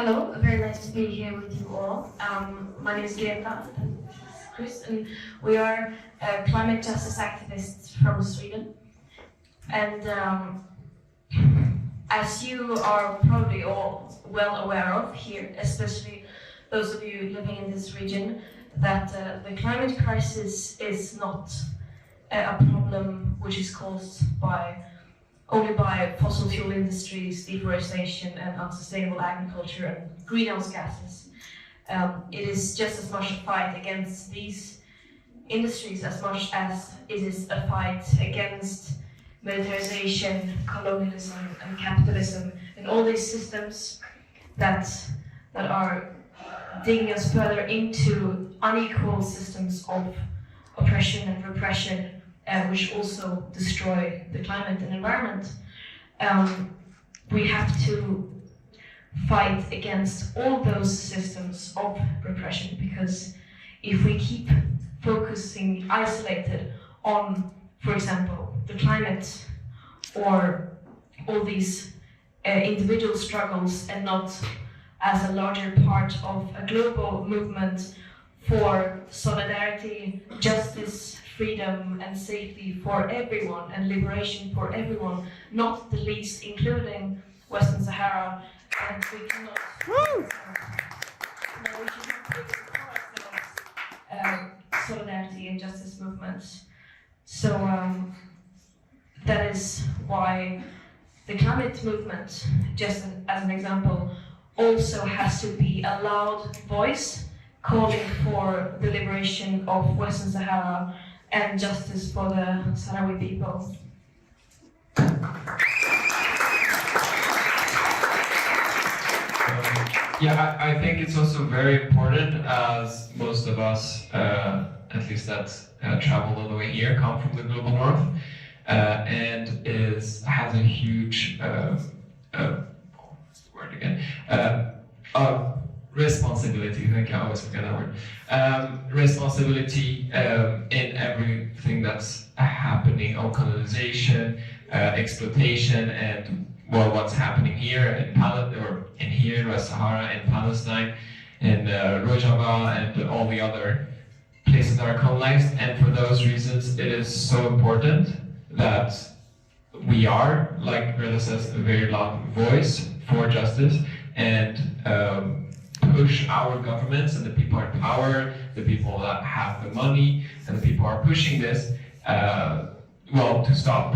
Hello, very nice to be here with you all. My name is Greta and Chris, and we are climate justice activists from Sweden. And as you are probably all well aware of here, especially those of you living in this region, that the climate crisis is not a problem which is caused only by fossil fuel industries, deforestation and unsustainable agriculture and greenhouse gases. It is just as much a fight against these industries as much as it is a fight against militarization, colonialism and capitalism and all these systems that are digging us further into unequal systems of oppression and repression, which also destroy the climate and environment. We have to fight against all those systems of repression, because if we keep focusing isolated on, for example, the climate or all these individual struggles and not as a larger part of a global movement for solidarity, justice, freedom and safety for everyone and liberation for everyone, not the least including Western Sahara, and we cannot solidarity and justice movements. So that is why the climate movement, just as an example, also has to be a loud voice calling for the liberation of Western Sahara and justice for the Sahrawi people. Yeah, I think it's also very important, as most of us, at least that traveled all the way here, come from the global north, and has a huge what's the word again? Responsibility. Thank you. I always forget that word. Responsibility in everything that's happening, on colonization, exploitation, and what's happening here in here in West Sahara, in Palestine, in Rojava, and all the other places that are colonized. And for those reasons, it is so important that we are, like Greta says, a very loud voice for justice, and push our governments and the people in power, the people that have the money, and the people who are pushing this, to stop.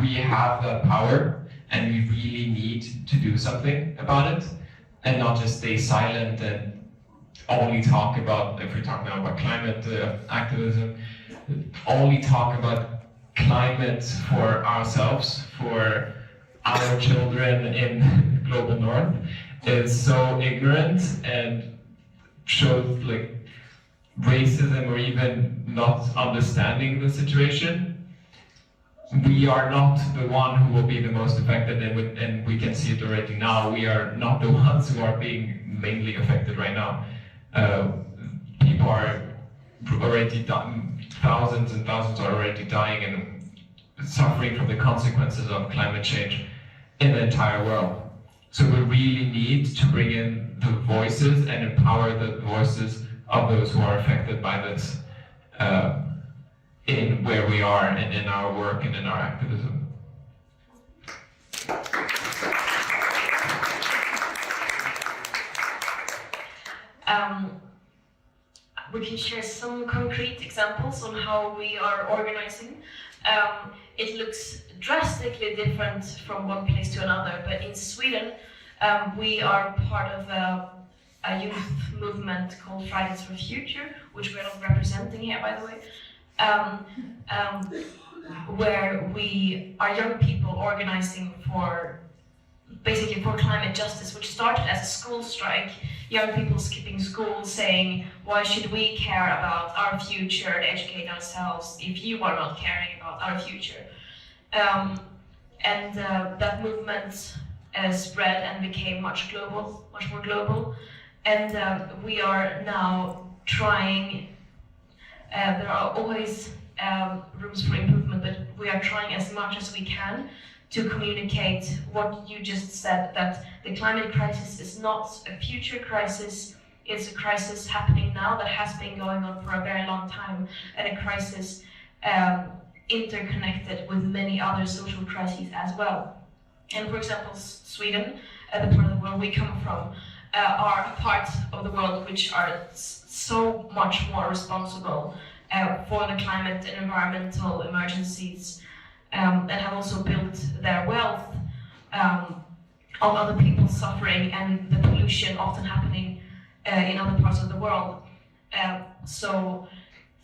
We have that power, and we really need to do something about it, and not just stay silent and only talk about, if we're talking now about climate activism, only talk about climate for ourselves, for our children in global north, is so ignorant and shows like racism or even not understanding the situation. We are not the one who will be the most affected, and we can see it already now. We are not the ones who are being mainly affected right now. People are already dying, thousands and thousands are already dying and suffering from the consequences of climate change in the entire world. So we really need to bring in the voices and empower the voices of those who are affected by this in where we are and in our work and in our activism. We can share some concrete examples on how we are organizing. It looks drastically different from one place to another, but in Sweden, we are part of a youth movement called Fridays for Future, which we're not representing here, by the way, where we are young people organizing basically for climate justice, which started as a school strike, young people skipping school saying, why should we care about our future and educate ourselves if you are not caring about our future? That movement spread and became much more global. And we are now trying, there are always rooms for improvement, but we are trying as much as we can to communicate what you just said, that the climate crisis is not a future crisis, it's a crisis happening now that has been going on for a very long time, and a crisis interconnected with many other social crises as well. And for example, Sweden, the part of the world we come from, are a part of the world which are so much more responsible for the climate and environmental emergencies, and have also built their wealth on other people's suffering and the pollution often happening in other parts of the world. So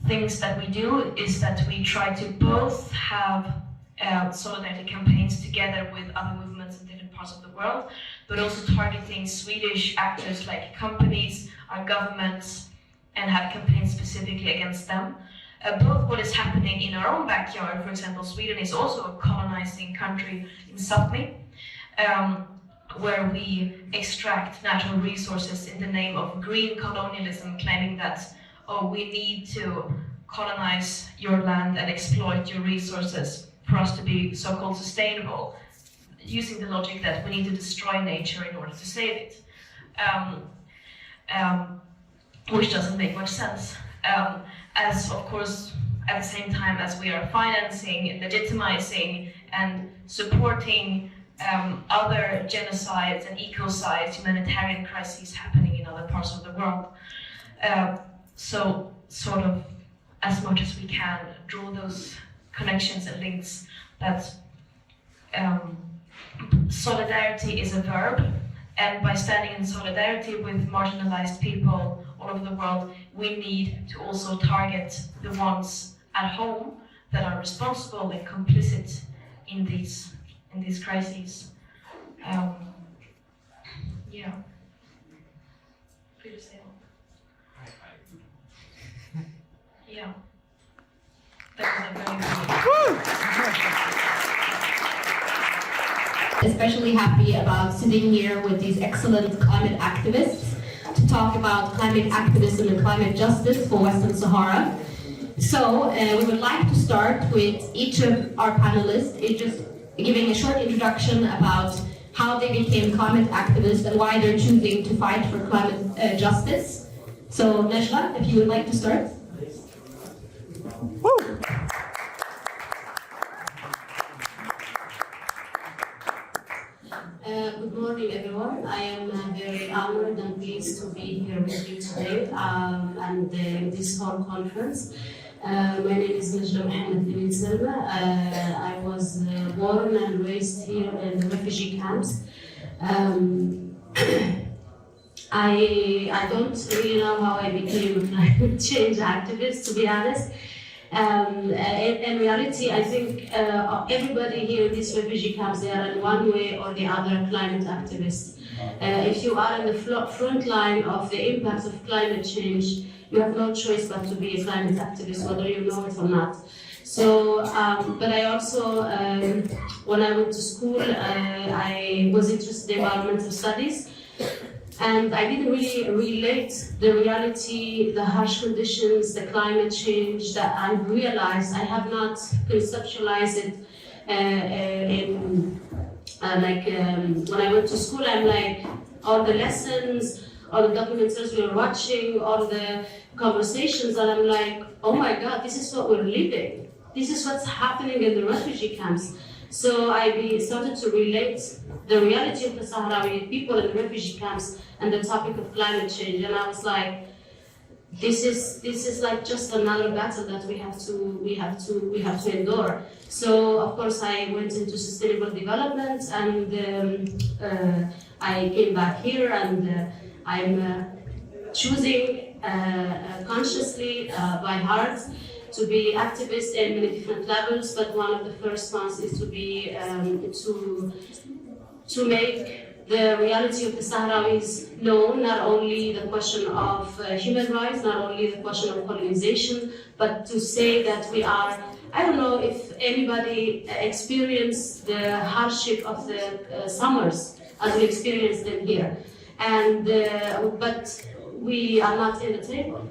things that we do is that we try to both have solidarity campaigns together with other movements in different parts of the world, but also targeting Swedish actors like companies, our governments, and have campaigns specifically against them. Both what is happening in our own backyard, for example, Sweden is also a colonizing country in Sápmi, where we extract natural resources in the name of green colonialism, claiming that, oh, we need to colonize your land and exploit your resources for us to be so-called sustainable, using the logic that we need to destroy nature in order to save it, which doesn't make much sense. As of course, at the same time as we are financing, legitimizing, and supporting other genocides and ecocides, humanitarian crises happening in other parts of the world. So, sort of, as much as we can, draw those connections and links that solidarity is a verb, and by standing in solidarity with marginalized people all over the world, we need to also target the ones at home that are responsible and complicit in these crises. Yeah. Yeah. Especially happy about sitting here with these excellent climate activists to talk about climate activism and climate justice for Western Sahara. So we would like to start with each of our panelists just giving a short introduction about how they became climate activists and why they're choosing to fight for climate justice. So Nejla, if you would like to start. Woo. Good morning, everyone. I am very honored and pleased to be here with you today and this whole conference. My name is Nejla Mohammed Ibn Salma. I was born and raised here in the refugee camps. I don't really know how I became a climate change activist, to be honest. In reality, I think everybody here in these refugee camps, they are in one way or the other climate activists. If you are in the front line of the impact of climate change, you have no choice but to be a climate activist, whether you know it or not. So, but I also, when I went to school, I was interested in environmental studies. And I didn't really relate the reality, the harsh conditions, the climate change that I realized. I have not conceptualized it when I went to school. I'm like, all the lessons, all the documentaries we were watching, all the conversations, and I'm like, oh my God, this is what we're living. This is what's happening in the refugee camps. So I started to relate the reality of the Sahrawi people in refugee camps and the topic of climate change, and I was like, this is like just another battle that we have to endure. So of course I went into sustainable development, and I came back here, and I'm choosing consciously by heart to be activist in many different levels, but one of the first ones is to be to make the reality of the Sahrawis known, not only the question of human rights, not only the question of colonization, but to say that we are, I don't know if anybody experienced the hardship of the summers as we experienced them here, and but we are not in the table.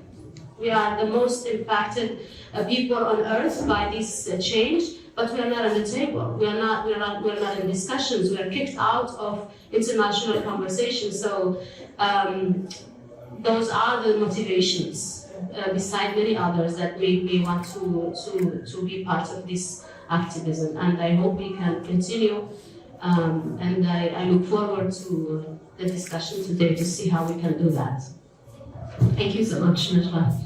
We are the most impacted people on earth by this change, but we are not on the table. We are not in discussions. We are kicked out of international conversations. So those are the motivations, beside many others, that make me want to be part of this activism. And I hope we can continue. And I look forward to the discussion today to see how we can do that. Thank you so much, Najla.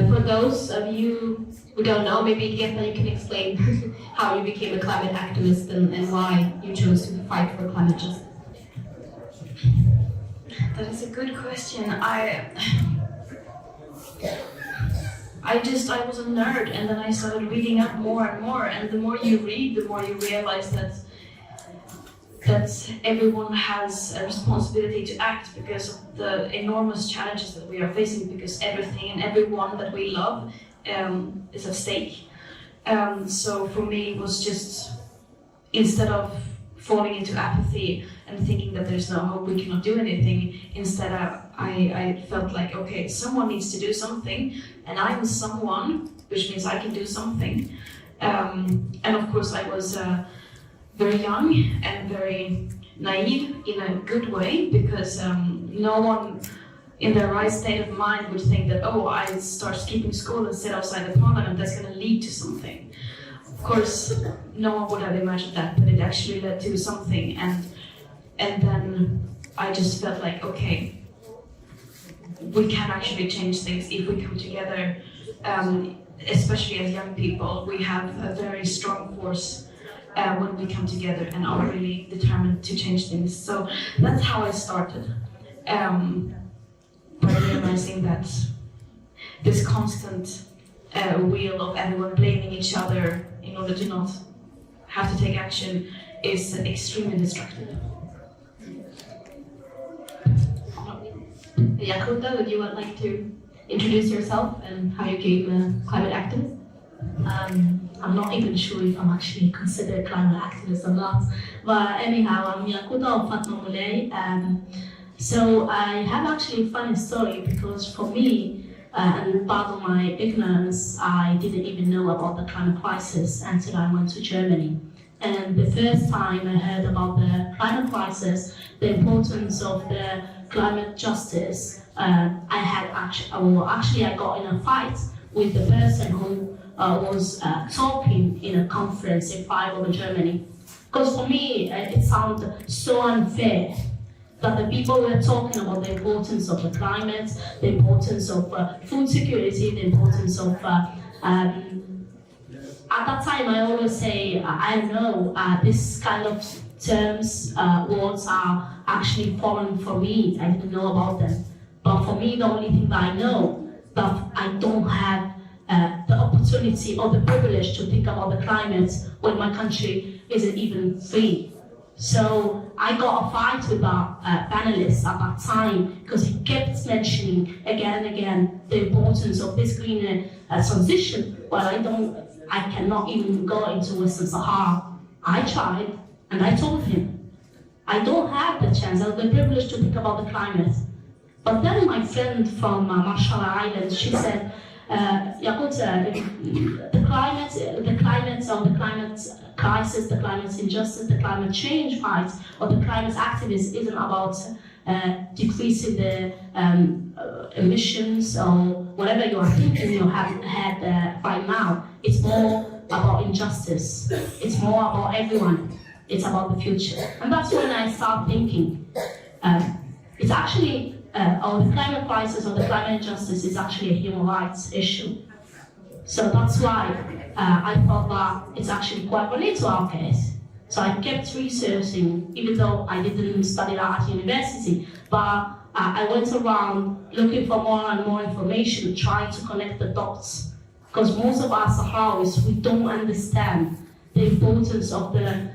For those of you who don't know, maybe Greta, you can explain how you became a climate activist and why you chose to fight for climate justice. That is a good question. I was a nerd, and then I started reading up more and more, and the more you read, the more you realize that everyone has a responsibility to act because of the enormous challenges that we are facing, because everything and everyone that we love is at stake. So for me, it was just, instead of falling into apathy and thinking that there's no hope, we cannot do anything, instead I felt like, okay, someone needs to do something, and I'm someone, which means I can do something. And of course I was very young and very naive in a good way, because no one in their right state of mind would think that, oh, I start skipping school and sit outside the parliament, that's going to lead to something. Of course, no one would have imagined that, but it actually led to something. And then I just felt like, okay, we can actually change things if we come together, especially as young people. We have a very strong force when we come together and are really determined to change things. So that's how I started, by realizing that this constant wheel of everyone blaming each other in order to not have to take action is extremely destructive. Greta, would you like to introduce yourself and how you became a climate activist? I'm not even sure if I'm actually considered climate activist or not. But anyhow, I'm Greta of Fatma Moulay. So I have actually a funny story, because for me, and part of my ignorance, I didn't even know about the climate crisis until I went to Germany. And the first time I heard about the climate crisis, the importance of the climate justice, I got in a fight with the person who was talking in a conference in Freiburg, Germany. Because for me, it sounded so unfair that the people were talking about the importance of the climate, the importance of food security, the importance of at that time, I always say, I know this kind of terms, words are actually foreign for me. I didn't know about them. But for me, the only thing that I know, that I don't have the opportunity or the privilege to think about the climate when my country isn't even free. So I got a fight with that panelist at that time, because he kept mentioning again and again the importance of this green transition. Well, I cannot even go into Western Sahara. I tried, and I told him, I don't have the chance or the privilege to think about the climate. But then my friend from Marshall Islands, she said, the climate crisis, the climate injustice, the climate change fight, or the climate activism isn't about decreasing the emissions or whatever you are thinking you have had right now. It's more about injustice. It's more about everyone. It's about the future. And that's when I start thinking, it's actually, or the climate crisis or the climate injustice is actually a human rights issue. So that's why I thought that it's actually quite related to our case. So I kept researching, even though I didn't study that at university, but I went around looking for more and more information, trying to connect the dots. Because most of us Sahrawis, we don't understand the importance of the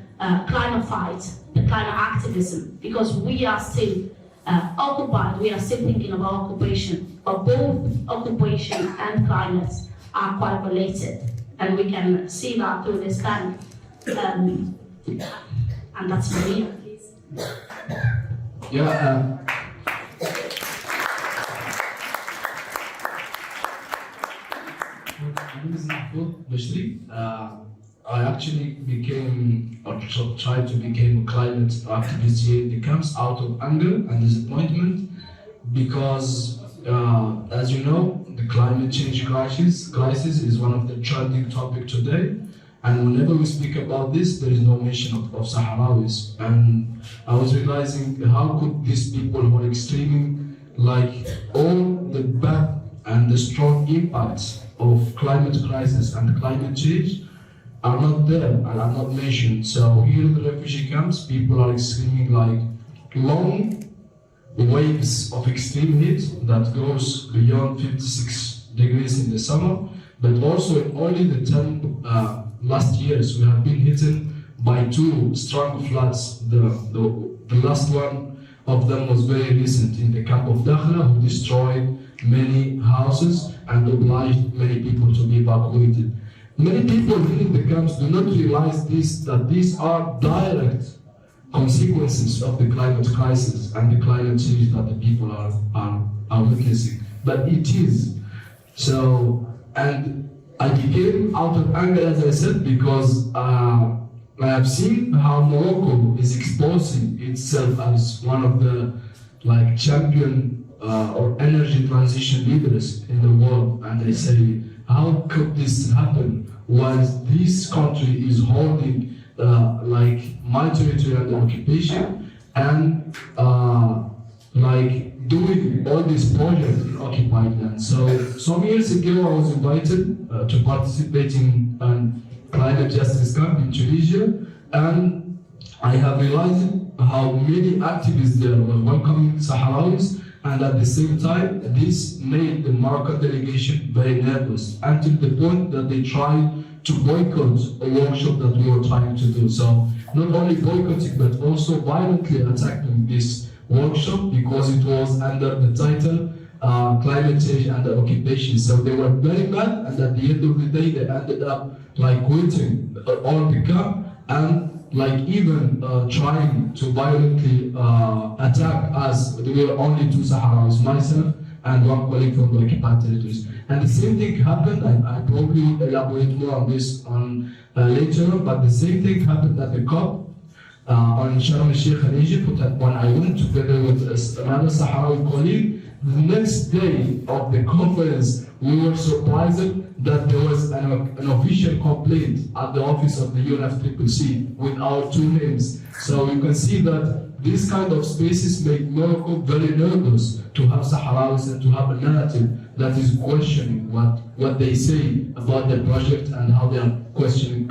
climate fight, the climate activism, because we are still occupied, we are still thinking about occupation, but both occupation and climate are quite related, and we can see that through this panel. And that's for me. name is Mahfoud Bashri. I actually became, or tried to become a climate activist here in the camps out of anger and disappointment because, as you know, the climate change crisis is one of the trending topic today. And whenever we speak about this, there is no mention of Sahrawis. And I was realizing how could these people who are extremely, like all the bad and the strong impacts of climate crisis and climate change are not there and are not mentioned. So here in the refugee camps, people are experiencing like long waves of extreme heat that goes beyond 56 degrees in the summer, but also in only the 10 last years we have been hit by 2 strong floods. The last one of them was very recent in the camp of Dakhla, who destroyed many houses and obliged many people to be evacuated. Many people in the camps do not realize that these are direct consequences of the climate crisis and the climate change that the people are witnessing. But it is. So, and I became out of anger, as I said, because I have seen how Morocco is exposing itself as one of the champion or energy transition leaders in the world. And I say, how could this happen whilst this country is holding my territory under occupation and doing all these projects in occupied land. So some years ago I was invited to participate in a climate justice camp in Tunisia, and I have realized how many activists there were welcoming Sahrawis, and at the same time this made the Moroccan delegation very nervous until the point that they tried to boycott a workshop that we were trying to do. So not only boycotting but also violently attacking this workshop because it was under the title climate change under occupation. So they were very mad, and at the end of the day they ended up quitting all the camp and even trying to violently attack us. There were only 2 Sahrawis, myself and one colleague from the occupied territories. And the same thing happened, I probably will elaborate more on this later, but the same thing happened at the COP on Sharm el-Sheikh in Egypt when I went together with another Sahrawi colleague. The next day of the conference, we were surprised that there was an official complaint at the office of the UNFCCC with our 2 names. So you can see that these kind of spaces make Morocco very nervous to have Sahrawis and to have a narrative that is questioning what they say about the project and how they are questioning,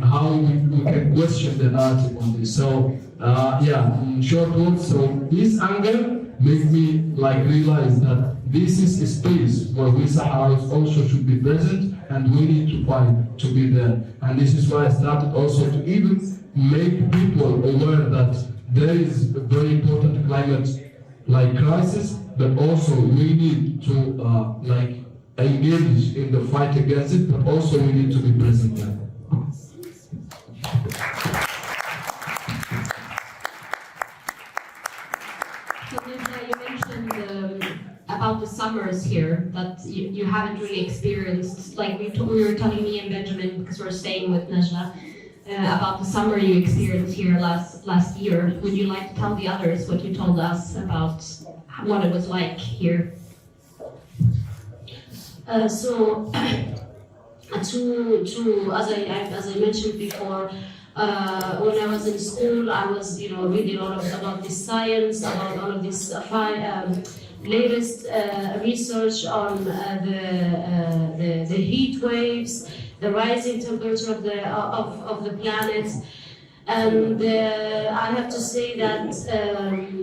how we can question the narrative on this. So in short words, so this anger made me realize that this is a space where we Sahrawis also should be present, and we need to fight to be there. And this is why I started also to even make people aware that there is a very important climate crisis, but also we need to engage in the fight against it, but also we need to be present there. You mentioned about the summers here that you haven't really experienced. We were telling me and Benjamin, because we're staying with Najla, about the summer you experienced here last year. Would you like to tell the others what you told us about what it was like here? As I mentioned before, when I was in school, I was reading all about this science, about all of this latest research on the heat waves, the rising temperature of the planet. And I have to say that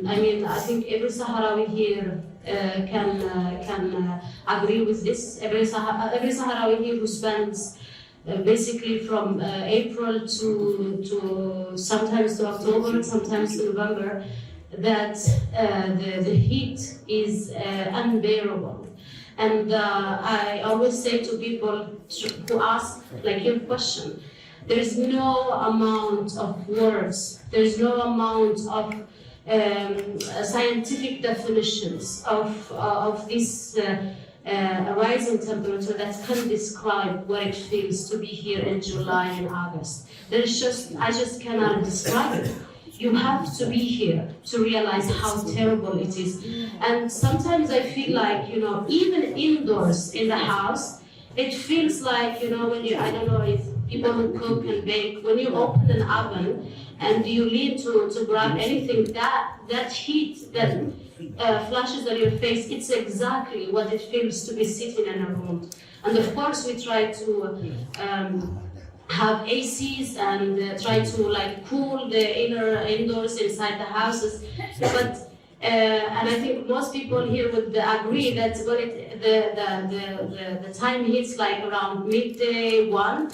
I think every Sahrawi here can agree with this. Every Sahrawi here who spends basically from April to sometimes to October, sometimes to November, that the heat is unbearable. And I always say to people who ask your question, there is no amount of words, there is no amount of scientific definitions of this a rising temperature that can describe what it feels to be here in July and August. I just cannot describe it. You have to be here to realize how terrible it is. And sometimes I feel like, you know, even indoors in the house, it feels like, you know, when you, I don't know if people who cook and bake, when you open an oven and you lean to grab anything, that heat that flashes on your face, it's exactly what it feels to be sitting in a room. And of course we try to have ACs and try to like cool the indoors inside the houses, but and I think most people here would agree that when the time hits like around midday 1,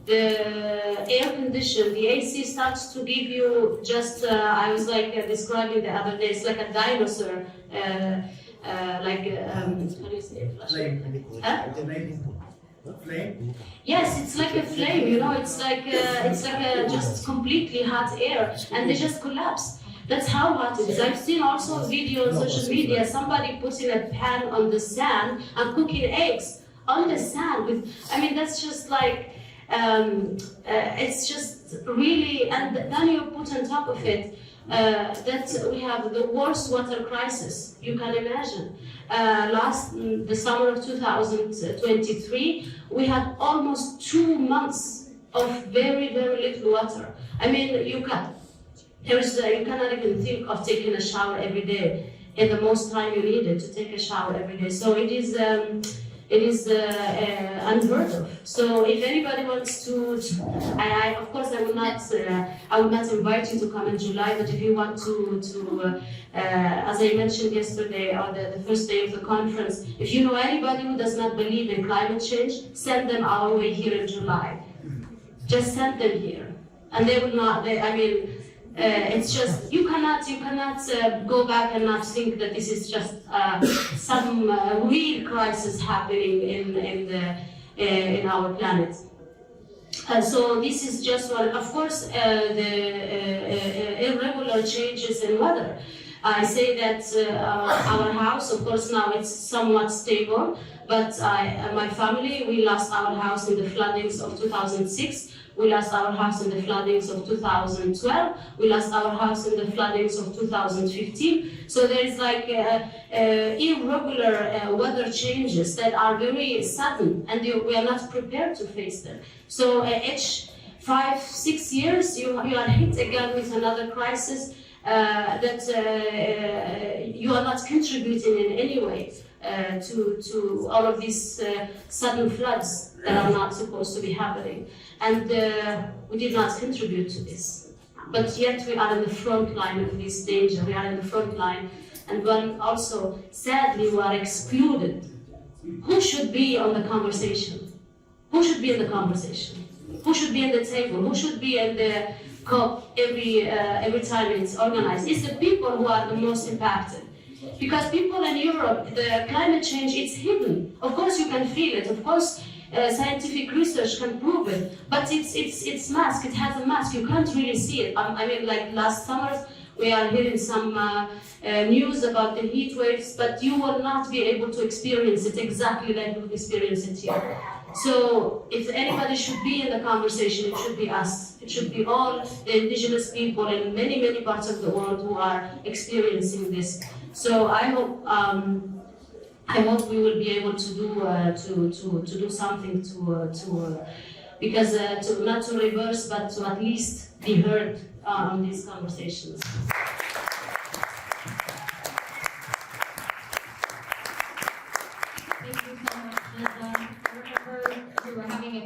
the air condition, the AC starts to give you just, I was like describing the other day, it's like a dinosaur, like, how do you say it? Flame. Huh? Flame? Yes, it's like a flame, you know, it's like a just completely hot air, and they just collapse. That's how hot it is. I've seen also a video on social media, somebody putting a pan on the sand and cooking eggs on the sand with, I mean, that's just like, it's just really, and then you put on top of it that we have the worst water crisis you can imagine. The summer of 2023, we had almost 2 months of very, very little water. I mean, you cannot even think of taking a shower every day in the most time you needed to take a shower every day. So it is unheard of. So if anybody wants to, of course I will not invite you to come in July, but if you want to as I mentioned yesterday on the first day of the conference, if you know anybody who does not believe in climate change, send them our way here in July. Just send them here, and they will not. It's just you cannot go back and not think that this is just some real crisis happening in our planet. So this is just one. Of course, the irregular changes in weather. I say that our house, of course, now it's somewhat stable, but my family, we lost our house in the floodings of 2006. We lost our house in the floodings of 2012. We lost our house in the floodings of 2015. So there is like irregular weather changes that are very sudden, and we are not prepared to face them. So each 5-6 years, you are hit again with another crisis that you are not contributing in any way to all of these sudden floods that are not supposed to be happening. And we did not contribute to this. But yet we are in the front line of this danger. We are in the front line. And when also, sadly, we are excluded. Who should be on the conversation? Who should be in the conversation? Who should be at the table? Who should be in the COP every time it's organized? It's the people who are the most impacted. Because people in Europe, the climate change, it's hidden. Of course you can feel it. Of course scientific research can prove it. But it's masked. It has a mask. You can't really see it. I mean, like last summer, we are hearing some news about the heat waves, but you will not be able to experience it exactly like we've experienced it here. So if anybody should be in the conversation, it should be us. It should be all the indigenous people in many, many parts of the world who are experiencing this. So I hope we will be able to do something because not to reverse, but to at least be heard on these conversations.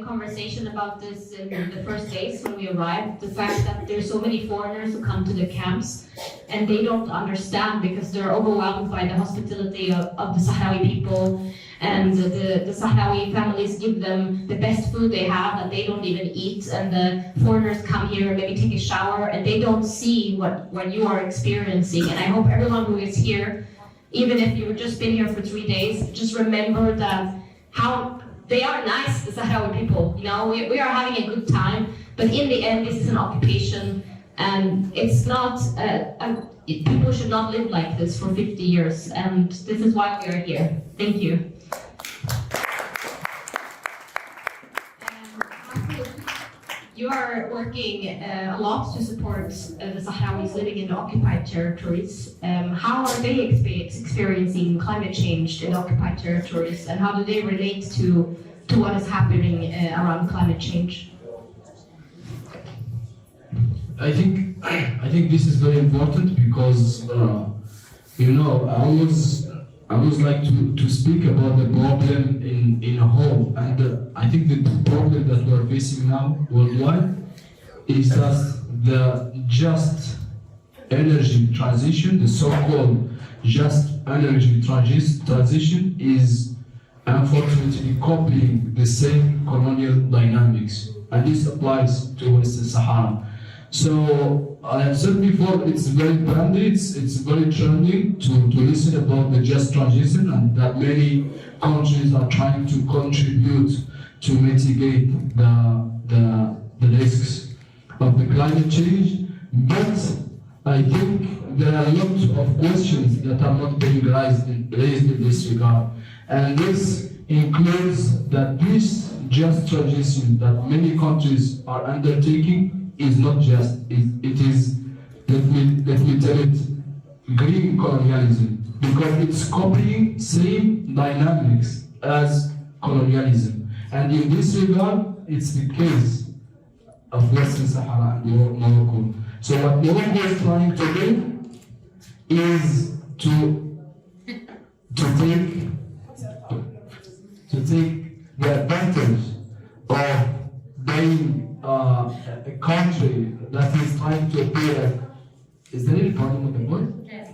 Conversation about this in the first days when we arrived, the fact that there's so many foreigners who come to the camps and they don't understand because they're overwhelmed by the hospitality of the Sahrawi people, and the Sahrawi families give them the best food they have and they don't even eat, and the foreigners come here and maybe take a shower and they don't see what you are experiencing. And I hope everyone who is here, even if you've just been here for 3 days, just remember that how they are nice, the Sahrawi people, you know, we are having a good time, but in the end, this is an occupation, and it's not, people should not live like this for 50 years, and this is why we are here. Thank you. You are working a lot to support the Sahrawis living in the occupied territories. How are they experiencing climate change in the occupied territories, and how do they relate to what is happening around climate change? I think this is very important because I always like to speak about the problem in a whole, and I think the problem that we're facing now worldwide is that the just energy transition, the so-called just energy transition, is unfortunately copying the same colonial dynamics, and this applies to Western Sahara. So I have said before, it's very trendy, it's very trending to listen about the just transition, and that many countries are trying to contribute to mitigate the risks of the climate change. But I think there are a lot of questions that are not being raised in this regard. And this includes that this just transition that many countries are undertaking is not just, it is, let me tell it, green colonialism, because it's copying same dynamics as colonialism. And in this regard, it's the case of Western Sahara and Morocco. So what Morocco is trying to do is to take the advantage of being a country that is trying to appear. Is there any problem with the voice?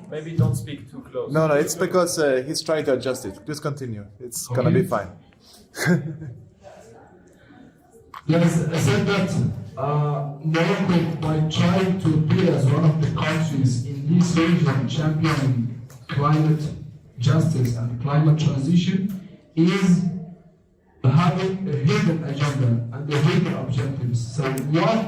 Maybe don't speak too close. No, it's because he's trying to adjust it. Just continue. It's gonna be fine. Yes, I said that Morocco, by trying to appear as one of the countries in this region championing climate justice and climate transition, is having a hidden agenda and a hidden objectives. So what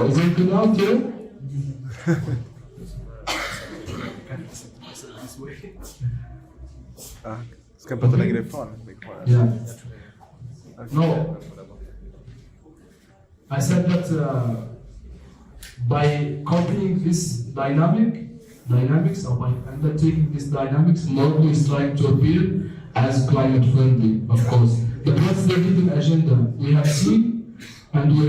is it good out here? Ska jag prata längre ifrån? Yeah. No. I said that by copying this dynamics, or by undertaking this dynamics, Morocco is trying to appear as climate friendly, of course. But what's the hidden agenda? We have seen, and we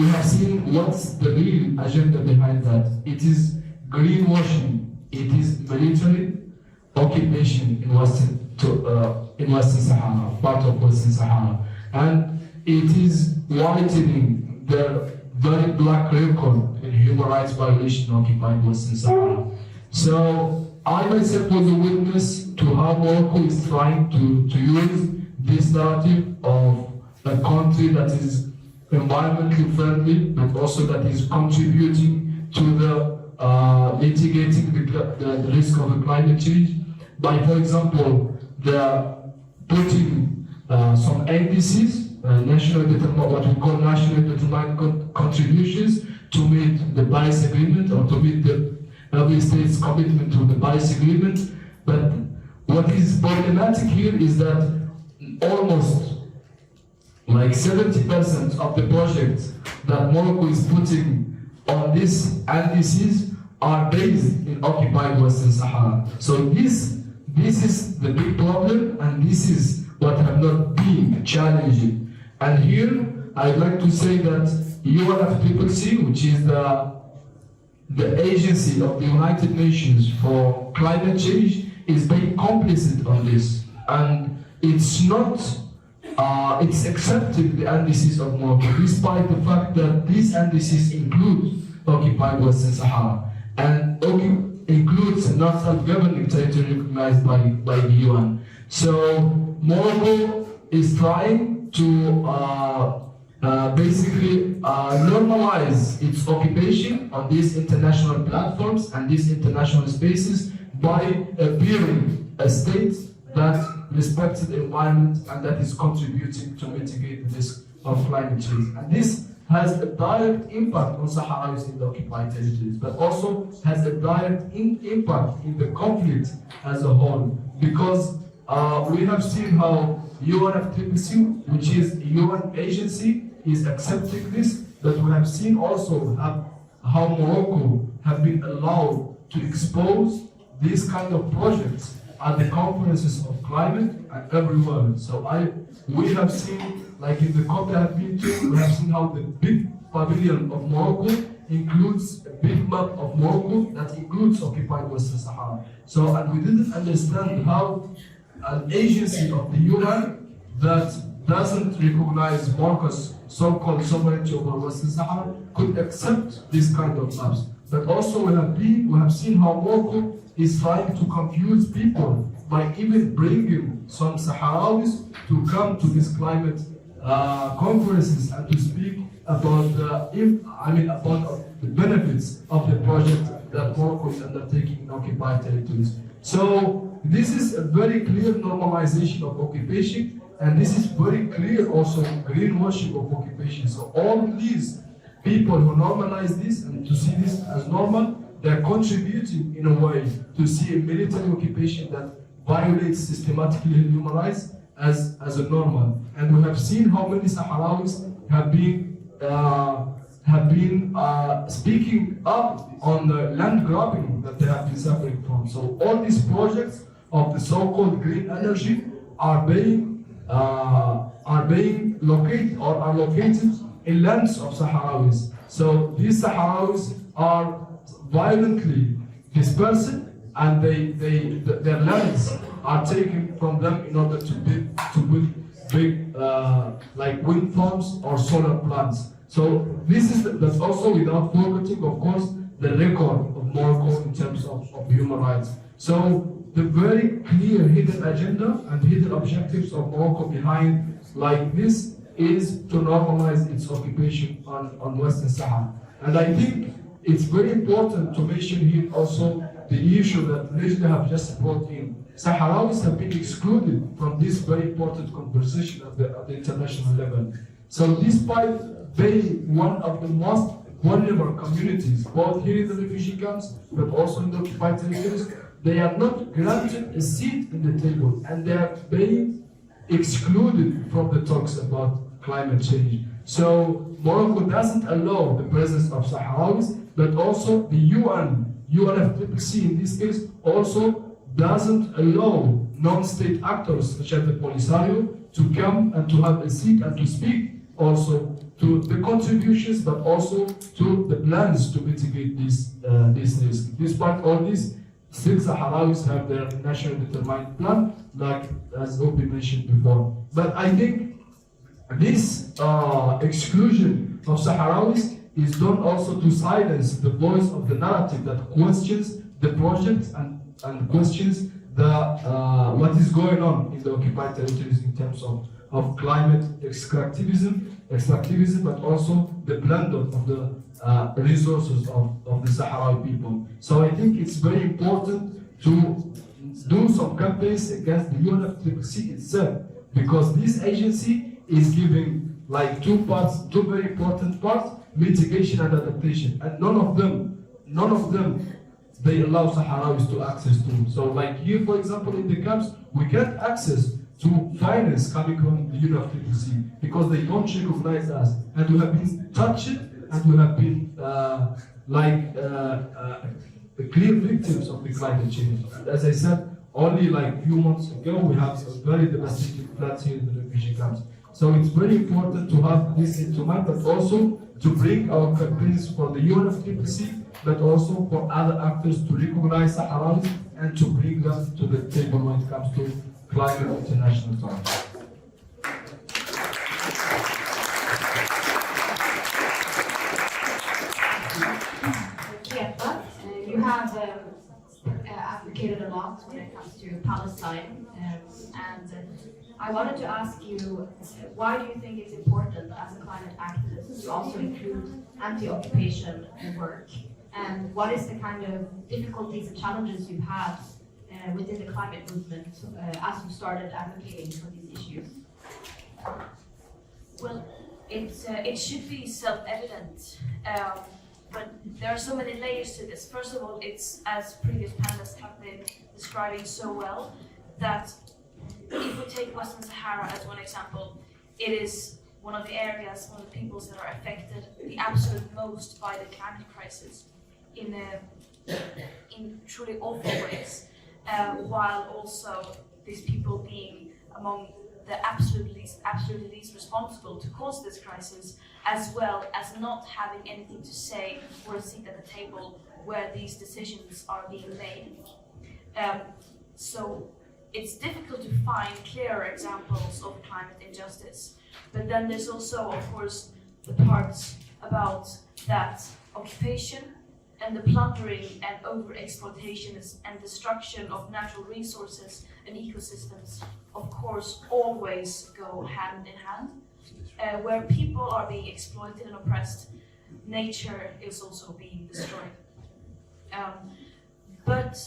have seen what's the real agenda behind that. It is greenwashing. It is military occupation in Western Sahara, part of Western Sahara, and it is whitening the very black record in human rights violation occupied Western Sahara. So I myself was a witness to how Morocco is trying to use this narrative of a country that is environmentally friendly and also that is contributing to the mitigating the risk of climate change by, for example, putting some NDCs, what we call national determined contributions, to meet the Paris Agreement, or to meet every state's commitment to the Paris Agreement. But what is problematic here is that almost like 70% of the projects that Morocco is putting on these NDCs are based in occupied Western Sahara. So this is the big problem, and this is what have not been challenging. And here I'd like to say that UNFCCC, which is the agency of the United Nations for climate change, is being complicit on this, and it's not. It's accepting the NDCs of Morocco, despite the fact that these NDCs include occupied Western Sahara and includes not self-governing territory recognized by the UN. So Morocco is trying to basically normalize its occupation on these international platforms and these international spaces by appearing a state that respects the environment and that is contributing to mitigate the risk of climate change. And this has a direct impact on Sahrawis in the occupied territories, but also has a direct impact in the conflict as a whole. Because we have seen how UNFCCC, which is a UN agency, is accepting this, but we have seen also how Morocco have been allowed to expose these kind of projects at the conferences of climate and everywhere. So we have seen, like in the COP that I've been to, we have seen how the big pavilion of Morocco includes a big map of Morocco that includes occupied Western Sahara. So, and we didn't understand how an agency of the UN that doesn't recognize Morocco's so-called sovereignty over Western Sahara could accept this kind of maps. But also we have seen how Morocco is trying to confuse people by even bringing some Sahrawis to come to these climate conferences and to speak about the benefits of the project that Morocco is undertaking in occupied territories. So this is a very clear normalization of occupation, and this is very clear also greenwashing of occupation. So all of these people who normalize this and to see this as normal, they're contributing in a way to see a military occupation that violates systematically human rights as a normal. And we have seen how many Sahrawis have been speaking up on the land grabbing that they have been suffering from. So all these projects of the so-called green energy are being located or are located in lands of Sahrawis. So these Sahrawis are violently dispersed, and their lands are taken from them in order to build big like wind farms or solar plants. So that's also without forgetting, of course, the record of Morocco in terms of human rights. So the very clear hidden agenda and hidden objectives of Morocco behind like this is to normalize its occupation on Western Sahara. And I think it's very important to mention here also the issue that Greta have just brought in. Sahrawis have been excluded from this very important conversation at the international level. So despite being one of the most vulnerable communities, both here in the refugee camps, but also in the occupied territories, they are not granted a seat in the table, and they are being excluded from the talks about climate change. So Morocco doesn't allow the presence of Sahrawis, but also the UNFCCC in this case also doesn't allow non-state actors such as the Polisario to come and to have a seat and to speak also to the contributions, but also to the plans to mitigate this risk. Despite all this, still Sahrawis have their nationally determined plan, like as Obi mentioned before. But I think this exclusion of Sahrawis is done also to silence the voice of the narrative that questions the project and questions what is going on in the occupied territories in terms of climate extractivism, but also the plunder of the resources of the Sahrawi people. So I think it's very important to do some campaigns against the UNFCCC itself, because this agency is giving like two very important parts: mitigation and adaptation, and none of them they allow Sahrawis to access to. So like here, for example, in the camps, we get access to finance coming from the UNFCCC because they don't recognize us, and we have been touched, and we have been clear victims of the climate change. And as I said, only like a few months ago, we have some very devastating floods here in the refugee camps. So it's very important to have this into mind, but also to bring our campaigns for the UNFCCC, but also for other actors to recognize Sahrawis and to bring them to the table when it comes to climate international talks. Greta, you have advocated a lot when it comes to Palestine, and I wanted to ask you, why do you think it's important as a climate activist to also include anti-occupation work? And what is the kind of difficulties and challenges you've had within the climate movement as you started advocating for these issues? Well, it should be self-evident, but there are so many layers to this. First of all, it's, as previous panelists have been describing so well, that if we take Western Sahara as one example, it is one of the areas, one of the peoples that are affected the absolute most by the climate crisis in truly awful ways, while also these people being among the absolutely least responsible to cause this crisis, as well as not having anything to say or a seat at the table where these decisions are being made. So it's difficult to find clearer examples of climate injustice. But then there's also, of course, the parts about that occupation and the plundering and over-exploitation and destruction of natural resources and ecosystems, of course, always go hand in hand. Where people are being exploited and oppressed, nature is also being destroyed. But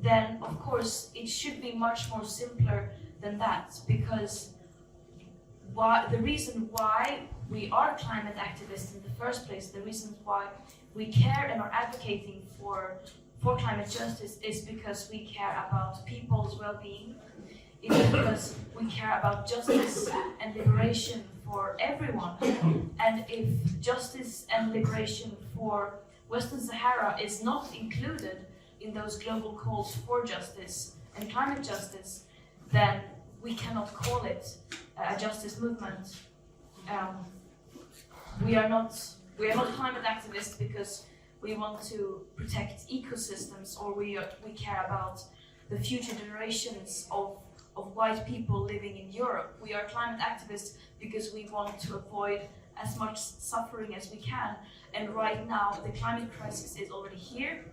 then, of course, it should be much more simpler than that, because the reason why we are climate activists in the first place, the reason why we care and are advocating for climate justice is because we care about people's well-being. It's because we care about justice and liberation for everyone. And if justice and liberation for Western Sahara is not included in those global calls for justice and climate justice, then we cannot call it a justice movement. We are not climate activists because we want to protect ecosystems, or we care about the future generations of white people living in Europe. We are climate activists because we want to avoid as much suffering as we can. And right now, the climate crisis is already here.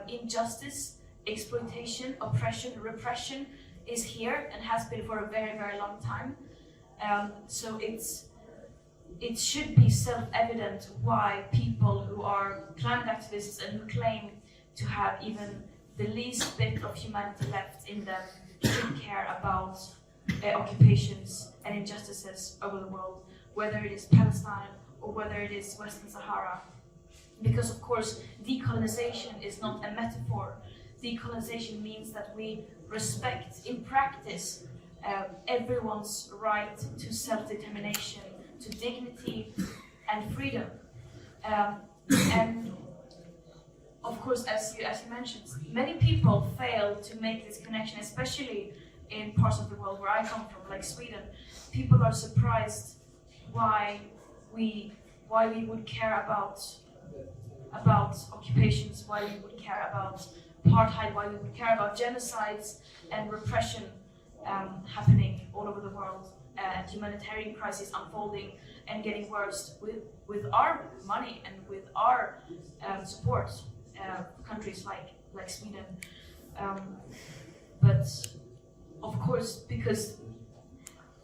Injustice, exploitation, oppression, repression is here and has been for a very, very long time. So it should be self-evident why people who are climate activists and who claim to have even the least bit of humanity left in them should care about occupations and injustices over the world, whether it is Palestine or whether it is Western Sahara. Because of course, decolonization is not a metaphor. Decolonization means that we respect, in practice, everyone's right to self-determination, to dignity and freedom. And of course, as you mentioned, many people fail to make this connection, especially in parts of the world where I come from, like Sweden. People are surprised why we would care about occupations, why we would care about apartheid, why we would care about genocides and repression happening all over the world, and humanitarian crises unfolding and getting worse with our money and with our support, countries like Sweden. But of course, because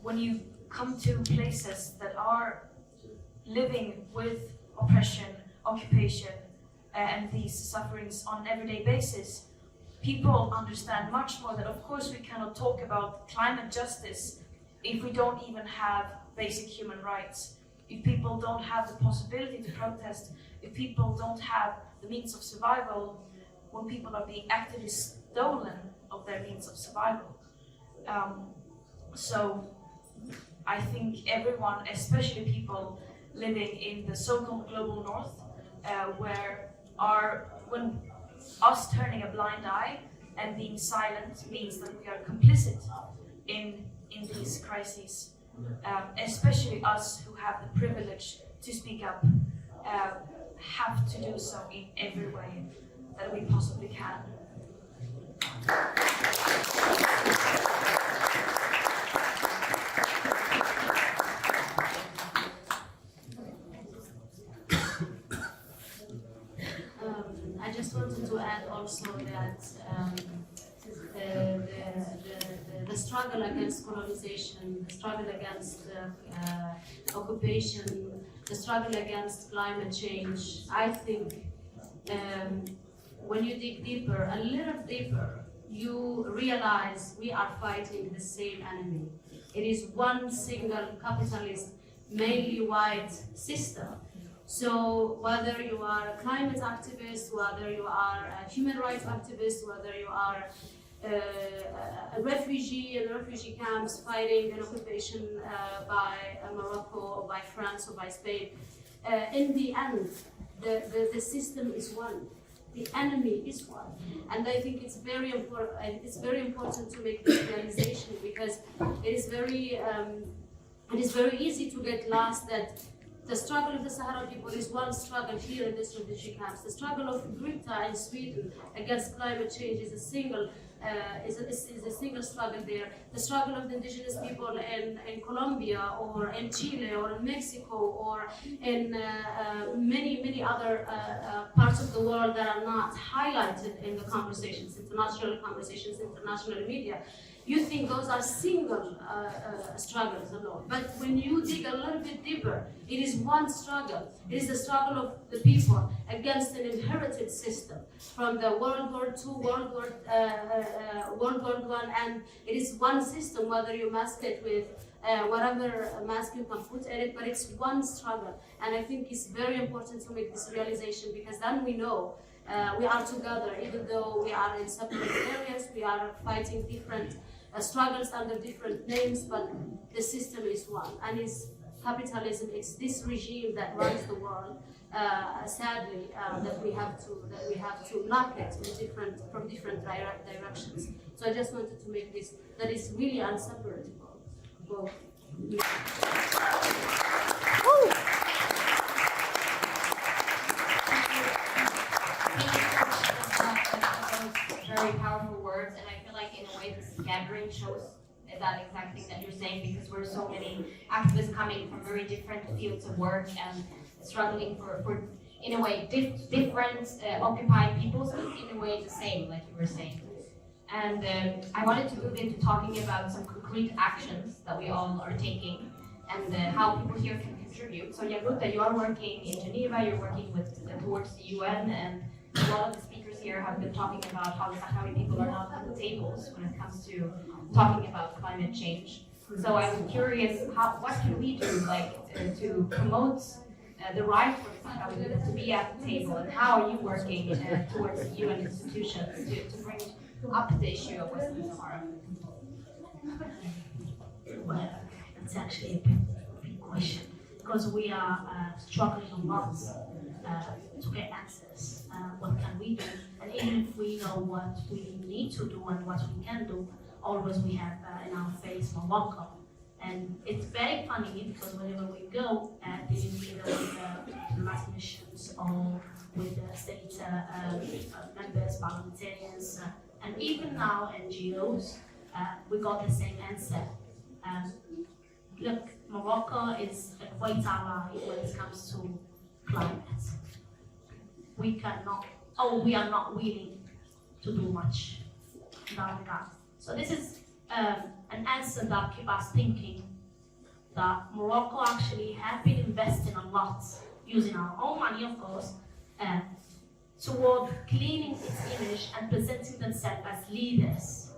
when you come to places that are living with oppression, occupation, and these sufferings on an everyday basis, people understand much more that of course we cannot talk about climate justice if we don't even have basic human rights, if people don't have the possibility to protest, if people don't have the means of survival, when people are being actively stolen of their means of survival. So I think everyone, especially people living in the so-called global north, when us turning a blind eye and being silent means that we are complicit in these crises, especially us who have the privilege to speak up, have to do so in every way that we possibly can. I just wanted to add also that the struggle against colonization, the struggle against occupation, the struggle against climate change, I think when you dig deeper, a little deeper, you realize we are fighting the same enemy. It is one single capitalist mainly white system. So whether you are a climate activist, whether you are a human rights activist, whether you are a refugee in refugee camps fighting an occupation by Morocco or by France or by Spain, in the end, the system is one. The enemy is one, and I think it's very important. It's very important to make this realization because it is very easy to get lost that the struggle of the Sahara people is one struggle here in these refugee camps. The struggle of Greta in Sweden against climate change is a single struggle there. The struggle of the indigenous people in Colombia or in Chile or in Mexico or in many other parts of the world that are not highlighted in the conversations, international conversations, international media. You think those are single struggles alone. But when you dig a little bit deeper, it is one struggle. It is the struggle of the people against an inherited system from the World War II, World War I, and it is one system, whether you mask it with whatever mask you can put in it, but it's one struggle. And I think it's very important to make this realization because then we know we are together, even though we are in separate areas, we are fighting different struggles under different names, but the system is one. And it's capitalism, it's this regime that runs the world, sadly, that we have to knock it from different directions. So I just wanted to make this, that is really inseparable. Both. Very powerful words, and I feel like in a way this gathering shows that exact thing that you're saying, because we're so many activists coming from very different fields of work and struggling for in a way different occupied peoples, but in a way the same, like you were saying. And I wanted to move into talking about some concrete actions that we all are taking and how people here can contribute. So Greta, you are working in Geneva, you're working towards the UN, and a lot of the speakers here have been talking about how the Sahrawi people are not at the tables when it comes to talking about climate change. So I'm curious, what can we do, to promote the right for the Sahrawi people to be at the table, and how are you working towards the UN institutions to bring up the issue of Western Sahara? Well, it's actually a big question because we are struggling a lot to get access. What can we do? And even if we know what we need to do and what we can do, always we have in our face Morocco. And it's very funny because whenever we go, either with diplomatic missions or with the state members, parliamentarians, and even now NGOs, we got the same answer. Look, Morocco is a great ally when it comes to climate. We are not willing to do much in that regard. So this is an answer that keeps us thinking that Morocco actually have been investing a lot, using our own money, of course, toward cleaning its image and presenting themselves as leaders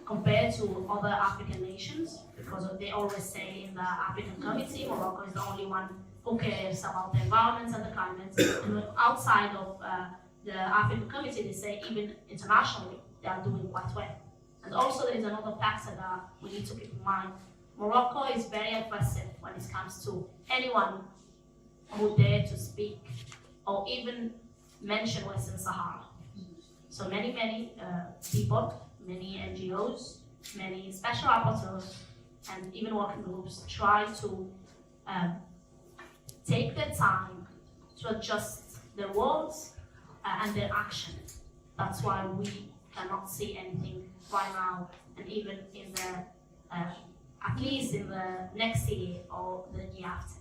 compared to other African nations, because they always say in the African Committee, Morocco is the only one who cares about the environment and the climate. And outside of the African Committee, they say even internationally, they are doing quite well. And also there is another factor that we need to keep in mind. Morocco is very aggressive when it comes to anyone who dare to speak or even mention Western Sahara. So many people, many NGOs, many special rapporteurs, and even working groups try to take their time to adjust their words and their action. That's why we cannot see anything right now, and even in the at least in the next year or the year after.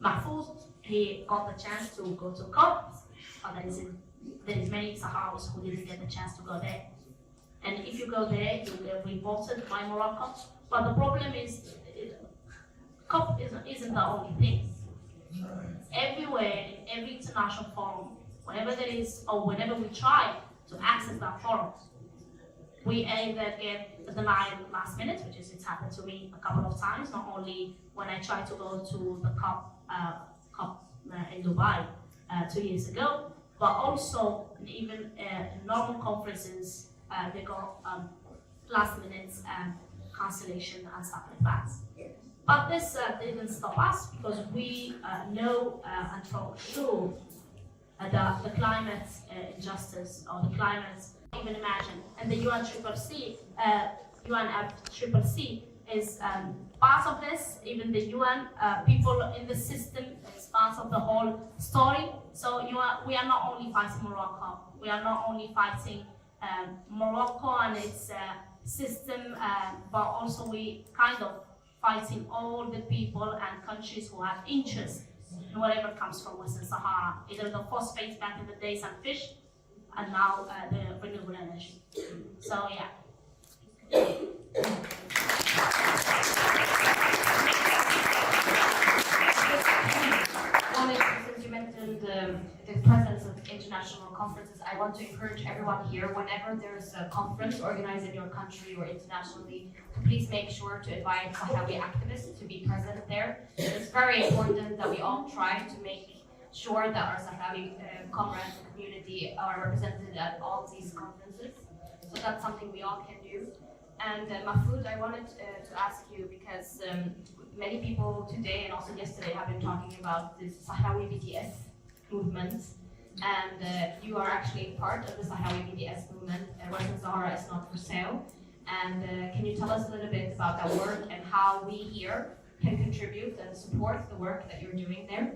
Mahfouz, he got the chance to go to COP, but there is many Saharas who didn't get the chance to go there. And if you go there, you get reported by Morocco. But the problem is, COP isn't the only thing. Everywhere, in every international forum, whenever there is, or whenever we try to access that forum, we either get denied last minute, which is it's happened to me a couple of times, not only when I tried to go to the COP in Dubai 2 years ago, but also even in normal conferences, they got last minute cancellation and stuff like that. But this didn't stop us, because we know and sure that the climate injustice, or the climate, even imagine, and the UNFCCC is part of this. Even the UN people in the system is part of the whole story. So we are not only fighting Morocco, we are not only fighting Morocco and its system, but also we kind of fighting all the people and countries who have interest in whatever comes from Western Sahara, either the phosphate back in the days and fish, and now the renewable energy. So yeah. Since you mentioned the presence of international conferences, I want to encourage everyone here, whenever there's a conference organized in your country or internationally, to please make sure to invite Sahrawi activists to be present there. It's very important that we all try to make sure that our Sahrawi comrades and community are represented at all these conferences. So that's something we all can do. And Mahfoud, I wanted to ask you, because many people today and also yesterday have been talking about this Sahrawi BDS movement, and you are actually part of the Sahrawi BDS movement. Western Sahara is not for sale. And can you tell us a little bit about that work and how we here can contribute and support the work that you're doing there?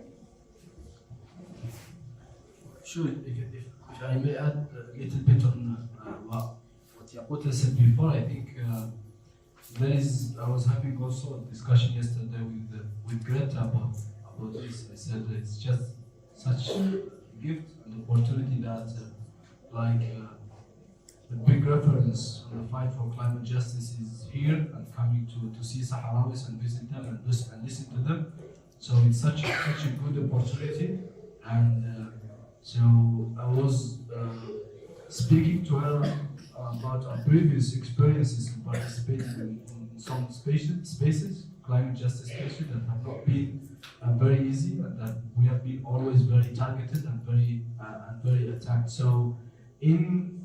Sure, if I may add a little bit on what Yaqut said before, I think I was having also a discussion yesterday with Greta about this. I said it's just such a gift and opportunity that the big reference on the fight for climate justice is here and coming to see Sahrawis and visit them and listen to them. So it's such a good opportunity. And so I was speaking to her about our previous experiences in participating in some spaces, climate justice spaces that have not been very easy, and that we have been always very targeted and very attacked. So in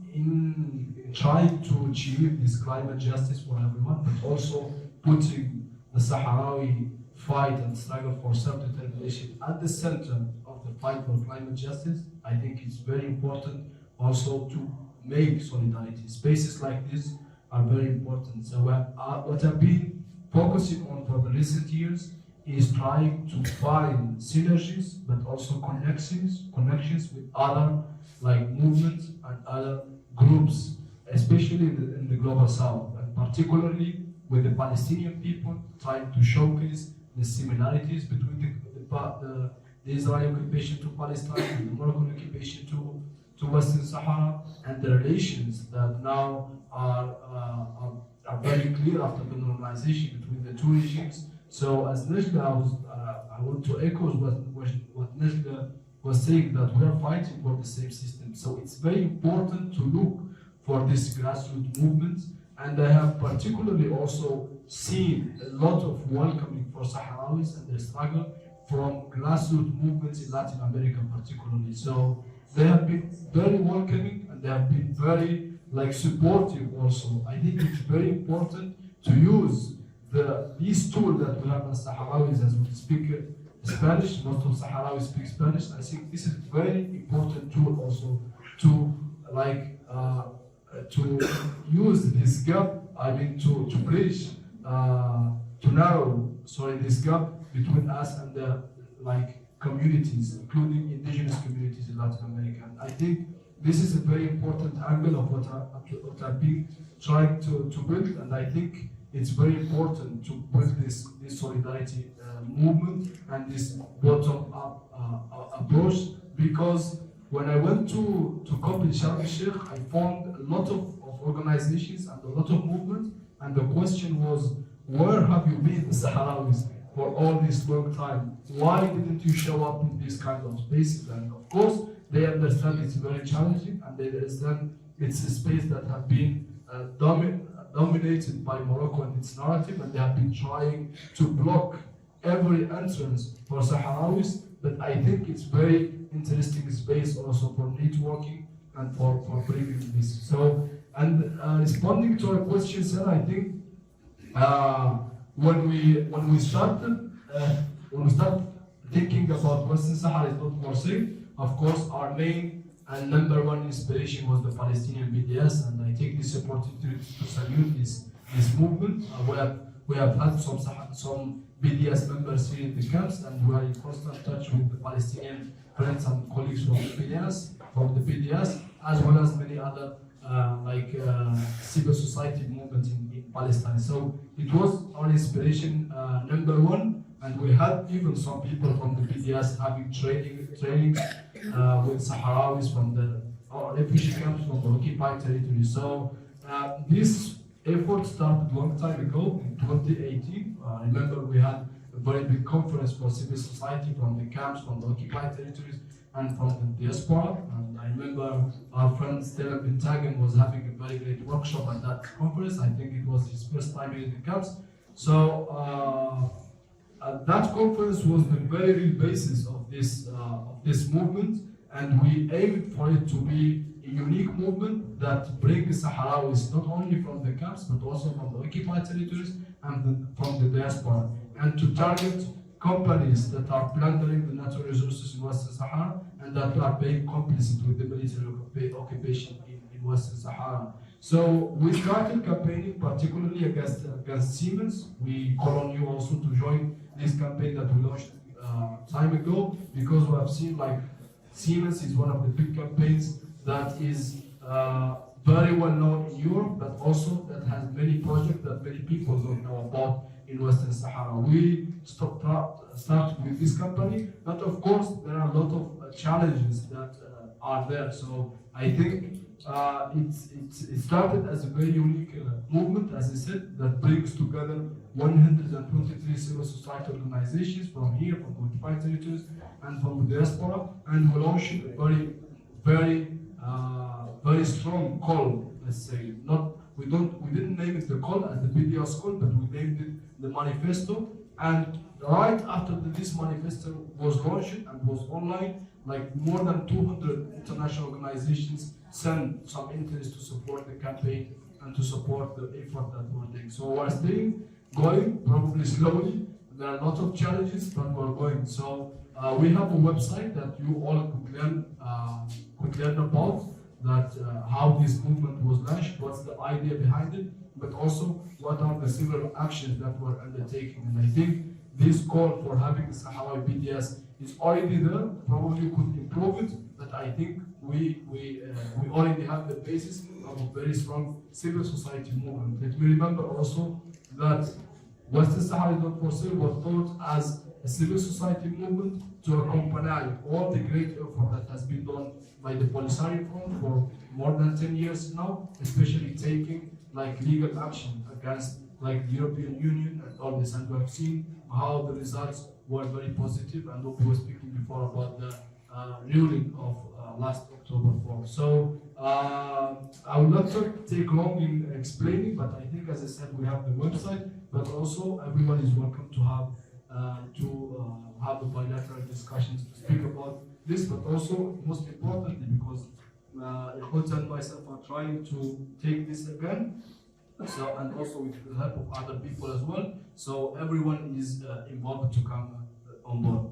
trying to achieve this climate justice for everyone, but also putting the Sahrawi fight and struggle for self-determination at the center of the fight for climate justice, I think it's very important also to make solidarity. Spaces like this are very important. So what I've been focusing on for the recent years is trying to find synergies, but also connections with other movements and other groups, especially in the global south, and particularly with the Palestinian people, trying to showcase the similarities between the Israeli occupation to Palestine and the Moroccan occupation to Western Sahara, and the relations that now are very clear after the normalization between the two regimes. So as Nejla, I want to echo what Nejla was saying, that we are fighting for the same system. So it's very important to look for this grassroots movement, and I have particularly also seen a lot of welcoming for Sahrawis and their struggle from grassroots movements in Latin America particularly. So they have been very welcoming and they have been very supportive also. I think it's very important to use these tools that we have as Sahrawis, as we speak Spanish, most of Sahrawis speak Spanish. I think this is a very important tool also to use this gap, to bridge, to narrow, this gap between us and the communities, including indigenous communities in Latin America. And I think this is a very important angle of what I've been trying to build, and I think it's very important to build this solidarity movement and this bottom-up approach, because when I went to COP in Sharm el-Sheikh, I found a lot of organizations and a lot of movements, and the question was, where have you been, the Sahrawis, for all this long time? Why didn't you show up in these kind of spaces? And of course, they understand it's very challenging, and they understand it's a space that have been dominated by Morocco and its narrative, and they have been trying to block every entrance for Sahrawis. But I think it's very interesting space also for networking and for bringing this. So, and responding to our question, sir, I think when we started thinking about Western Sahara is not for sale, of course, our main and number one inspiration was the Palestinian BDS, and I take this opportunity to salute this movement. We have had some BDS members here in the camps, and we are in constant touch with the Palestinian friends and colleagues from the BDS, as well as many other civil society movements in Palestine. So it was our inspiration number one, and we had even some people from the BDS having trainings with Sahrawis from the refugee camps from the occupied territory. So this effort started a long time ago in 2018. Remember, we had a very big conference for civil society from the camps, from the occupied territories, and from the diaspora. And I remember our friend Stella Bintagen was having a very great workshop at that conference. I think it was his first time in the camps. So that conference was the very real basis of this movement, and we aimed for it to be a unique movement that brings Sahrawis not only from the camps but also from the occupied territories and from the diaspora, and to target companies that are plundering the natural resources in Western Sahara and that are being complicit with the military occupation in Western Sahara. So we started campaigning particularly against Siemens. We call on you also to join this campaign that we launched time ago, because we have seen like Siemens is one of the big campaigns that is very well known in Europe, but also that has many projects that many people don't know about in Western Sahara. We started with this company, but of course there are a lot of challenges that are there. So I think it started as a very unique movement, as I said, that brings together 123 civil society organizations from here, from the occupied territories, and from the diaspora, and we launched a very strong call. Let's say we didn't name it the call as the BDS call, but we named it the manifesto. And right after this manifesto was launched and was online, like more than 200 international organizations sent some interest to support the campaign and to support the effort that we're doing. So we're still going, probably slowly. There are a lot of challenges, but we're going. So we have a website that you all could learn about, that how this movement was launched, what's the idea behind it, but also what are the several actions that we're undertaking. And I think this call for having the Sahrawi BDS is already there. Probably could improve it, but I think we already have the basis of a very strong civil society movement. Let me remember also that Western Sahara is not for sale was thought as a civil society movement to accompany all the great effort that has been done by the Polisario Front for more than 10 years now, especially taking like legal action against like the European Union and all this. And we have seen how the results were very positive, and we were speaking before about the ruling of last October 4th. So I will not take long in explaining, but I think, as I said, we have the website, but also everyone is welcome to have a bilateral discussions to speak about this, but also most importantly, because Greta and myself are trying to take this again, so, and also with the help of other people as well, so everyone is involved to come on board.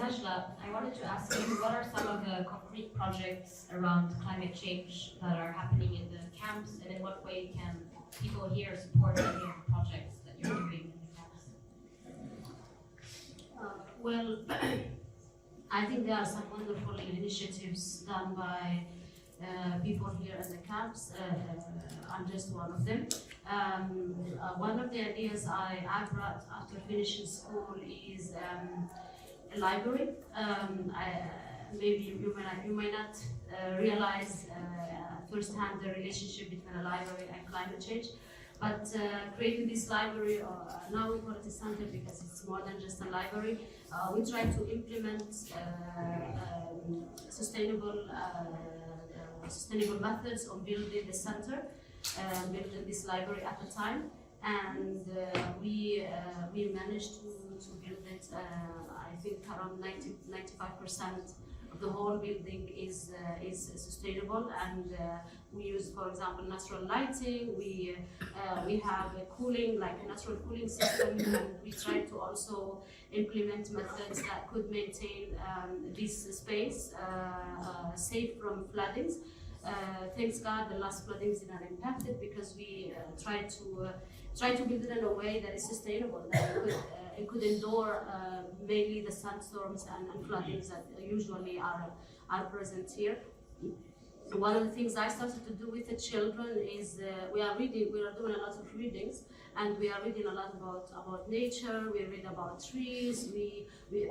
Najla, I wanted to ask you, what are some of the concrete projects around climate change that are happening in the camps, and in what way can people here support any of the projects that you're doing in the camps? Well, I think there are some wonderful initiatives done by people here in the camps. I'm just one of them. One of the ideas I brought after finishing school is a library. Maybe you might not realize firsthand the relationship between a library and climate change, But creating this library, or now we call it a center because it's more than just a library, we try to implement sustainable methods of building the center, building this library at the time, and we managed to build it. I think around 95% of the whole building is sustainable, and we use, for example, natural lighting. We have a cooling, like a natural cooling system, and we try to also implement methods that could maintain this space safe from floodings. Thanks God, the last floodings did not impact it because we try to build it in a way that is sustainable, that it could endure mainly the sandstorms and floodings that usually are present here. One of the things I started to do with the children is we are doing a lot of readings, and we are reading a lot about nature. We read about trees, we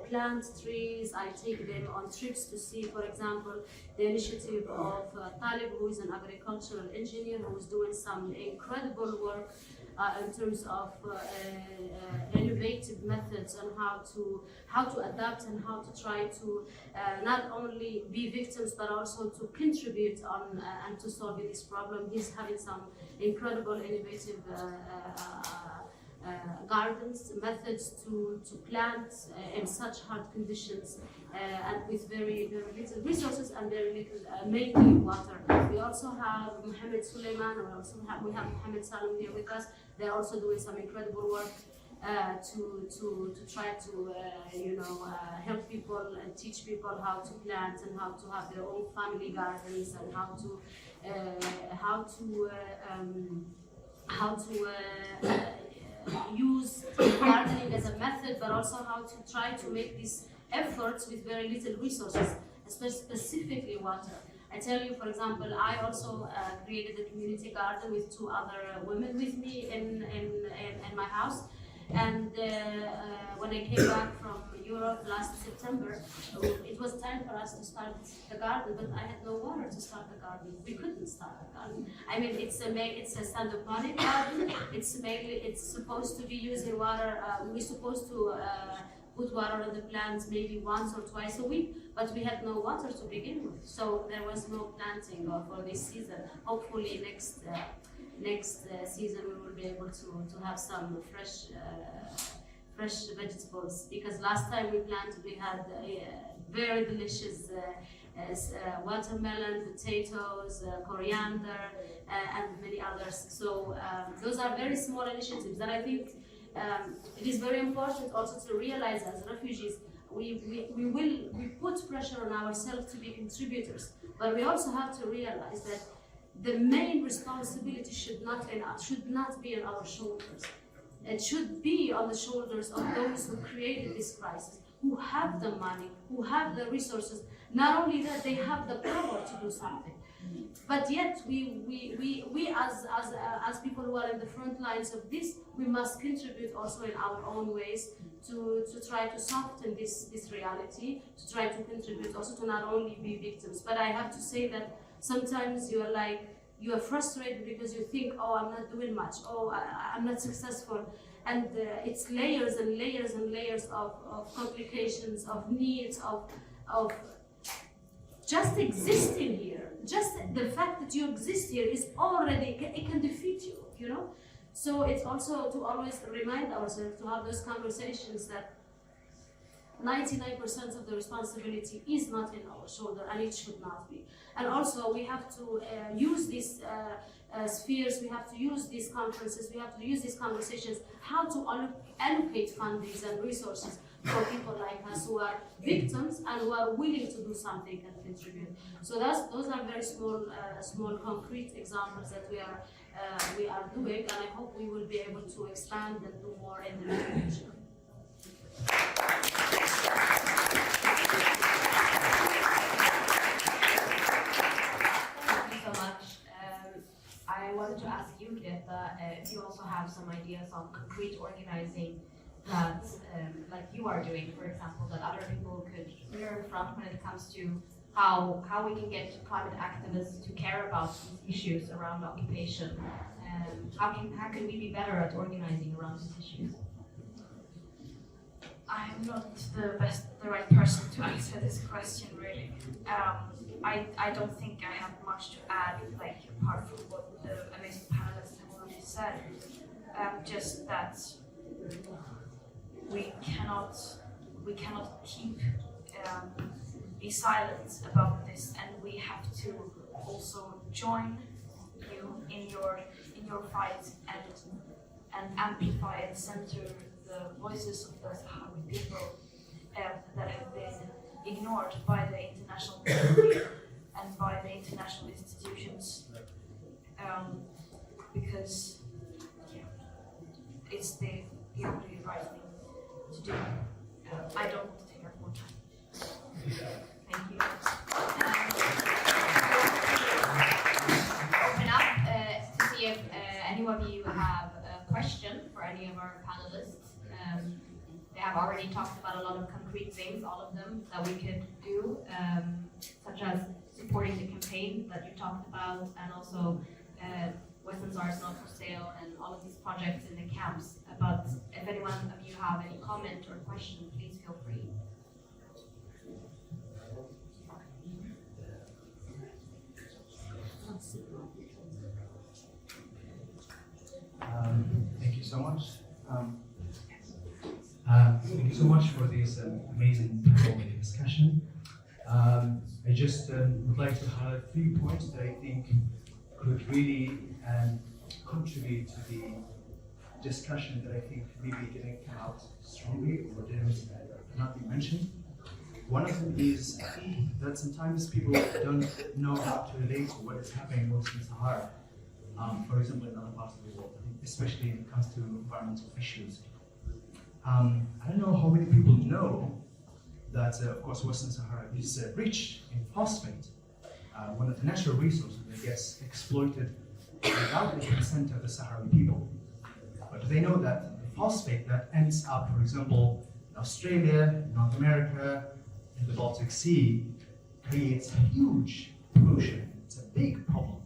plant trees. I take them on trips to see, for example, the initiative of Talib, who is an agricultural engineer who is doing some incredible work in terms of innovative methods on how to adapt and how to try to not only be victims but also to contribute on and to solve this problem. He's having some incredible innovative gardens, methods to plant in such hard conditions and with very, very little resources and very little, mainly water. We also have Mohammed Suleiman, we have Mohammed Salam here with us. They're also doing some incredible work to try to help people and teach people how to plant and how to have their own family gardens and how to use gardening as a method, but also how to try to make these efforts with very little resources, specifically water. I tell you, for example, I also created a community garden with 2 other women with me in my house. And when I came back from Europe last September, it was time for us to start the garden, but I had no water to start the garden. We couldn't start the garden. I mean, it's a standoponic garden. It's supposed to be using water. We're supposed to put water on the plants maybe once or twice a week, but we had no water to begin with. So there was no planting for this season. Hopefully next season we will be able to have some fresh vegetables, because last time we planted we had very delicious watermelon, potatoes, coriander, and many others. So those are very small initiatives, and I think it is very important also to realize as refugees we put pressure on ourselves to be contributors, but we also have to realize that the main responsibility should not be on our shoulders. It should be on the shoulders of those who created this crisis, who have the money, who have the resources. Not only that, they have the power to do something. But yet, we as people who are in the front lines of this, we must contribute also in our own ways to try to soften this reality, to try to contribute also to not only be victims. But I have to say that sometimes you are frustrated because you think, oh, I'm not doing much, oh, I'm not successful. And it's layers and layers and layers of complications, of needs, of just existing here. Just the fact that you exist here is already, it can defeat you, you know? So it's also to always remind ourselves to have those conversations that 99% of the responsibility is not in our shoulder, and it should not be. And also we have to use these spheres, we have to use these conferences, we have to use these conversations, how to allocate fundings and resources for people like us who are victims and who are willing to do something and contribute. So those are very small concrete examples that we are doing, and I hope we will be able to expand and do more in the future. I wanted to ask you, Greta, if you also have some ideas on concrete organizing that, like you are doing, for example, that other people could learn from when it comes to how we can get climate activists to care about these issues around occupation How can we be better at organizing around these issues? I'm not the right person to answer this question, really. I don't think I have much to add, like, apart from what the amazing panelists have already said. Just that we cannot keep be silent about this, and we have to also join you in your fight and amplify and center the voices of the Sahrawi people that have been ignored by the international community and by the international institutions, because it's the only right thing to do. I don't want to take up more time. Thank you. Open up to see if any of you have a question for any of our panelists. They have already talked about a lot of concrete things, all of them, that we could do, such as supporting the campaign that you talked about, and also Western Sahara is not for sale, and all of these projects in the camps. But if anyone of you have any comment or question, please feel free. Thank you so much. Thank you so much for this amazing panel discussion. I just would like to highlight 3 points that I think could really contribute to the discussion that I think maybe didn't come out strongly or didn't not be mentioned. One of them is that sometimes people don't know how to relate to what is happening in Western Sahara. For example, in other parts of the world, especially when it comes to environmental issues. I don't know how many people know that, of course, Western Sahara is rich in phosphate, one of the natural resources that gets exploited without the consent of the Sahrawi people. But do they know that the phosphate that ends up, for example, in Australia, North America, in the Baltic Sea, creates huge pollution? It's a big problem,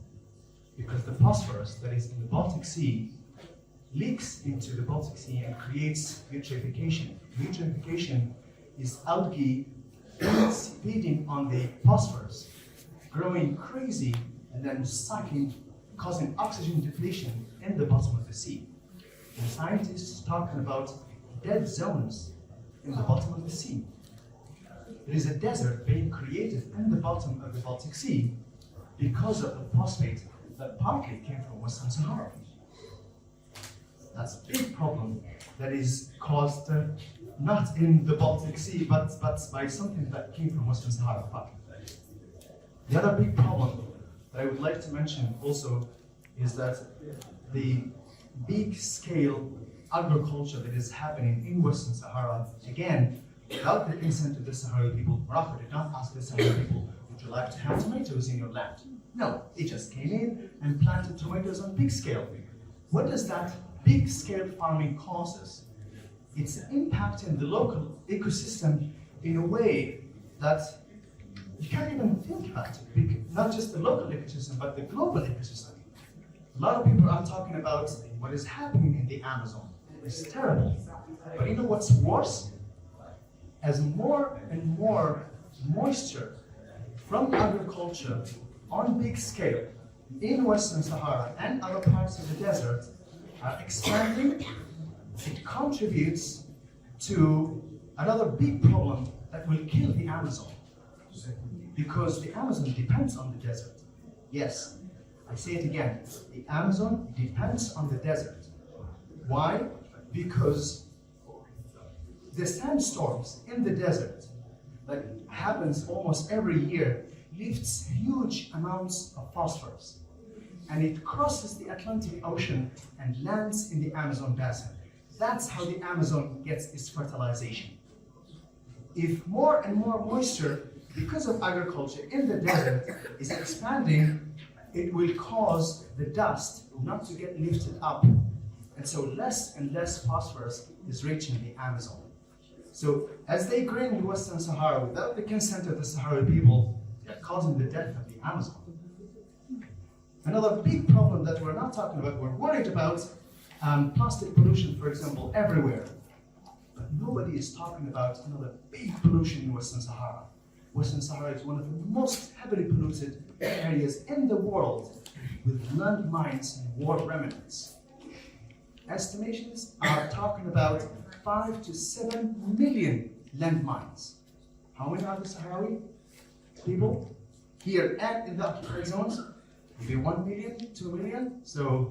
because the phosphorus that is in the Baltic Sea leaks into the Baltic Sea and creates eutrophication. Eutrophication is algae feeding on the phosphorus, growing crazy and then sucking, causing oxygen depletion in the bottom of the sea. And scientists are talking about dead zones in the bottom of the sea. There is a desert being created in the bottom of the Baltic Sea because of the phosphate that partly came from Western Sahara. That's a big problem that is caused not in the Baltic Sea, but by something that came from Western Sahara. The other big problem that I would like to mention also is that the big-scale agriculture that is happening in Western Sahara, again, without the consent of the Sahrawi people. Morocco did not ask the Sahrawi people, would you like to have tomatoes in your land? No, they just came in and planted tomatoes on big scale. What does that big scale farming causes? It's impacting the local ecosystem in a way that you can't even think about it. Not just the local ecosystem, but the global ecosystem. A lot of people are talking about what is happening in the Amazon. It's terrible. But you know what's worse? As more and more moisture from agriculture on big scale in Western Sahara and other parts of the desert are expanding, it contributes to another big problem that will kill the Amazon. Because the Amazon depends on the desert. Yes, I say it again, the Amazon depends on the desert. Why? Because the sandstorms in the desert that happens almost every year lifts huge amounts of phosphorus, and it crosses the Atlantic Ocean and lands in the Amazon basin. That's how the Amazon gets its fertilization. If more and more moisture, because of agriculture in the desert, is expanding, it will cause the dust not to get lifted up. And so less and less phosphorus is reaching the Amazon. So as they grain in Western Sahara without the consent of the Sahrawi people, they're causing the death of the Amazon. Another big problem that we're not talking about, we're worried about plastic pollution, for example, everywhere. But nobody is talking about another big pollution in Western Sahara. Western Sahara is one of the most heavily polluted areas in the world, with landmines and war remnants. Estimations are talking about 5 to 7 million landmines. How many are the Sahrawi people here and in the occupied zones? Maybe 1 million, 2 million. So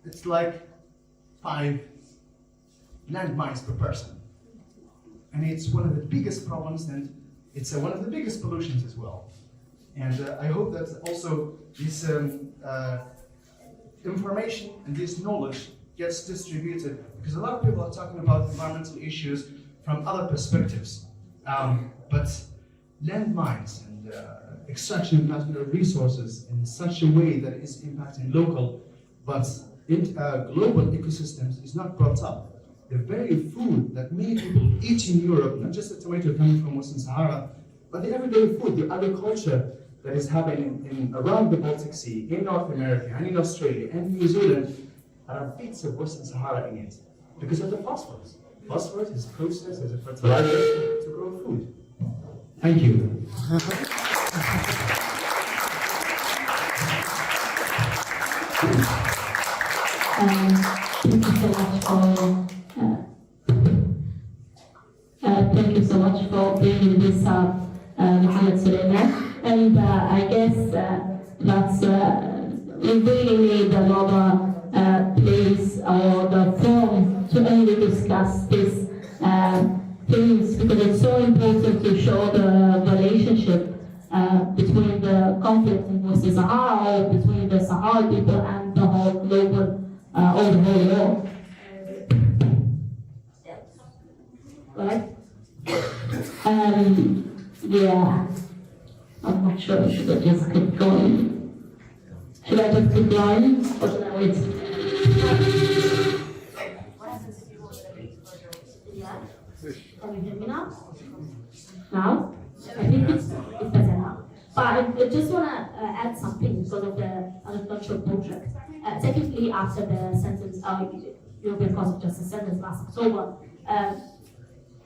it's like 5 landmines per person. And it's one of the biggest problems, and it's one of the biggest pollutions as well. And I hope that also this information and this knowledge gets distributed, because a lot of people are talking about environmental issues from other perspectives. But landmines and extraction of natural resources in such a way that is impacting local but global ecosystems is not brought up. The very food that many people eat in Europe, not just the tomato coming from Western Sahara, but the everyday food, the agriculture that is happening around the Baltic Sea, in North America, and in Australia, and New Zealand, are bits of Western Sahara in it, because of the phosphorus. Phosphorus is processed as a fertilizer to grow food. Thank you. Thank you so much for bringing this up, Mohammed Suleiman. And I guess that's we really need another place or the forum to only discuss these things, because it's so important to show the relationship between the conflict in Western Sahara, or between the Sahrawi people and the whole global, or the whole world. Right? Yeah. I'm not sure. Should I just keep going? Should I just keep going? Or should I wait? Yeah. Can you hear me now? Now? I think it's better now. But I just want to add something because of the agricultural project. Technically, after the sentence, European Court of Justice sentence last October,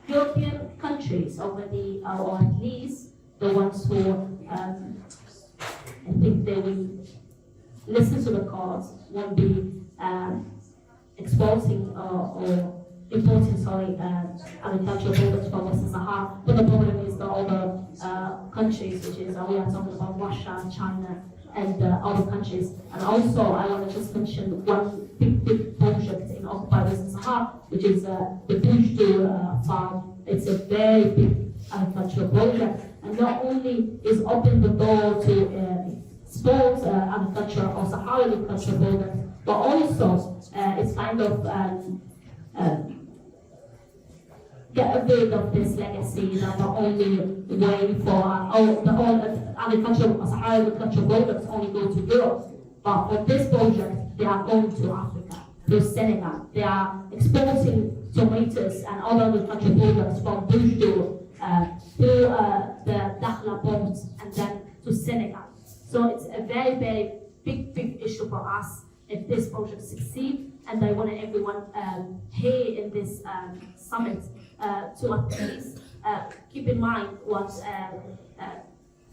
European countries already, or at least the ones who I think they will listen to the court, won't be exporting or importing, agricultural products from Western Sahara. But the problem is the other countries, which is we are talking about Russia, China, and other countries. And also, I want to just mention one big project in occupied Western Sahara, which is the Tindouf farm. It's a very big agricultural project, and not only is opening the door to export agriculture or Sahara agricultural products, but also it's kind of get rid of this legacy that the only way for the whole agricultural Sahara agricultural products only go to Europe. But for this project, they are going to Africa, to Senegal. They are exporting tomatoes and other agricultural products from Tindouf through the Dakhla port and then to Senegal. So it's a very, very big issue for us if this project succeeds. And I want everyone here in this summit to at least keep in mind what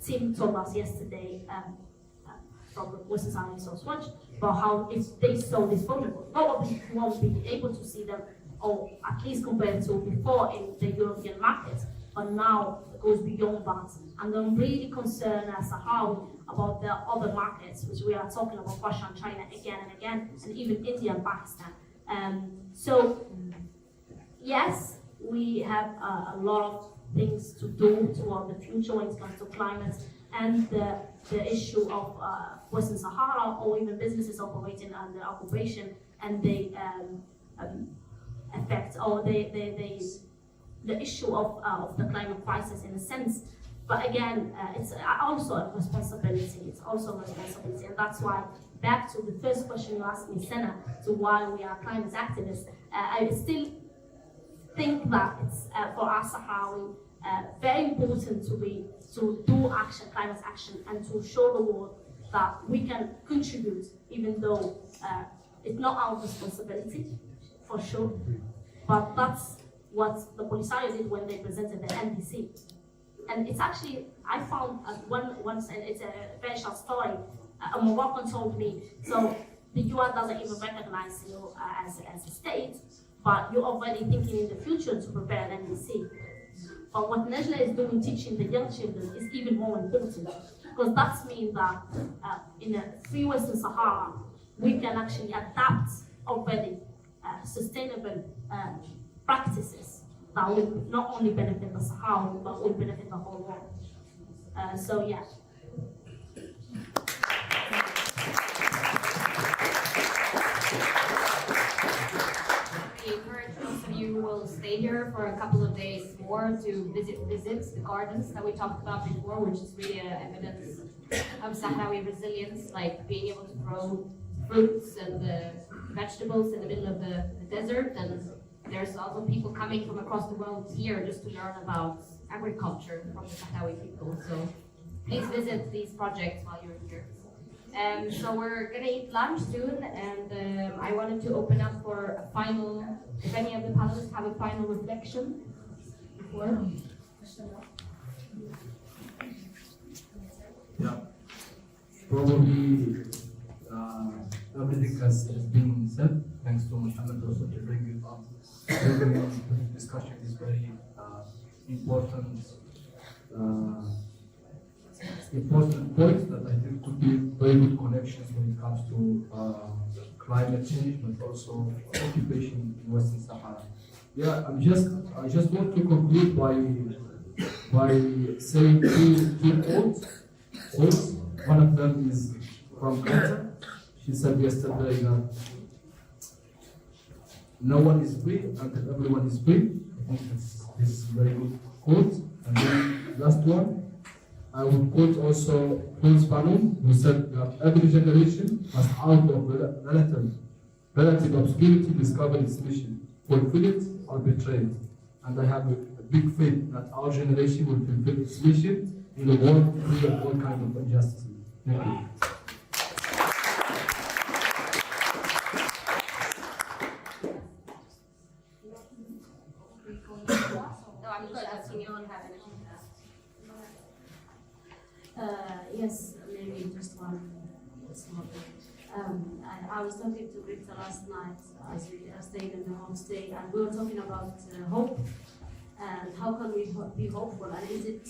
Tim told us yesterday from Western Sahara Resource Watch, about how if they saw this project, probably won't be able to see them, or at least compared to before in the European market, but now it goes beyond that. And I'm really concerned as Sahrawi about the other markets, which we are talking about Russia and China again and again, and even India and Pakistan. So, yes, we have a lot of things to do toward the future when it comes to climate and the issue of Western Sahara, or even businesses operating under occupation, and the effect, or the issue of the climate crisis in a sense. But again, it's also a responsibility. It's also a responsibility, and that's why, back to the first question you asked me, Senna, to why we are climate activists, I still think that it's for us Sahrawi very important to do action, climate action, and to show the world that we can contribute, even though it's not our responsibility, for sure. But that's what the Polisario did when they presented the NDC. And it's actually, I found once, and it's a very short story, a Moroccan told me, so the UN doesn't even recognize you as a state, but you're already thinking in the future to prepare an NDC. But what Najla is doing, teaching the young children, is even more important, because that means that in a free Western Sahara, we can actually adapt already sustainable practices that will not only benefit the Sahara, but will benefit the whole world. So yeah. We encourage those of you who will stay here for a couple of days more to visit the gardens that we talked about before, which is really evidence of Sahrawi resilience, like being able to grow fruits and vegetables in the middle of the desert. And there's also people coming from across the world here just to learn about agriculture from the Sahrawi people. So please visit these projects while you're here. So we're gonna eat lunch soon, and I wanted to open up for a final, if any of the panelists have a final reflection before. Yeah, probably everything has been said. Thanks to Mohammed also to bring it up. This discussion is very important. Important points that I think could be very good connections when it comes to climate change, but also occupation in Western Sahara. Yeah, I just want to conclude by saying two quotes. One of them is from Greta. She said yesterday that no one is free until everyone is free. I think this is a very good quote. And then last one, I would quote also Prince Fanon, who said that every generation must out of relative obscurity discover its mission, fulfill it or betray it. And I have a big faith that our generation will fulfill its mission in a world free of all kinds of injustice. Thank you. No, I'm just asking you on having yes, maybe just one small thing. I was talking to Greta last night as we stayed in the homestay, and we were talking about hope and how can we be hopeful, and is it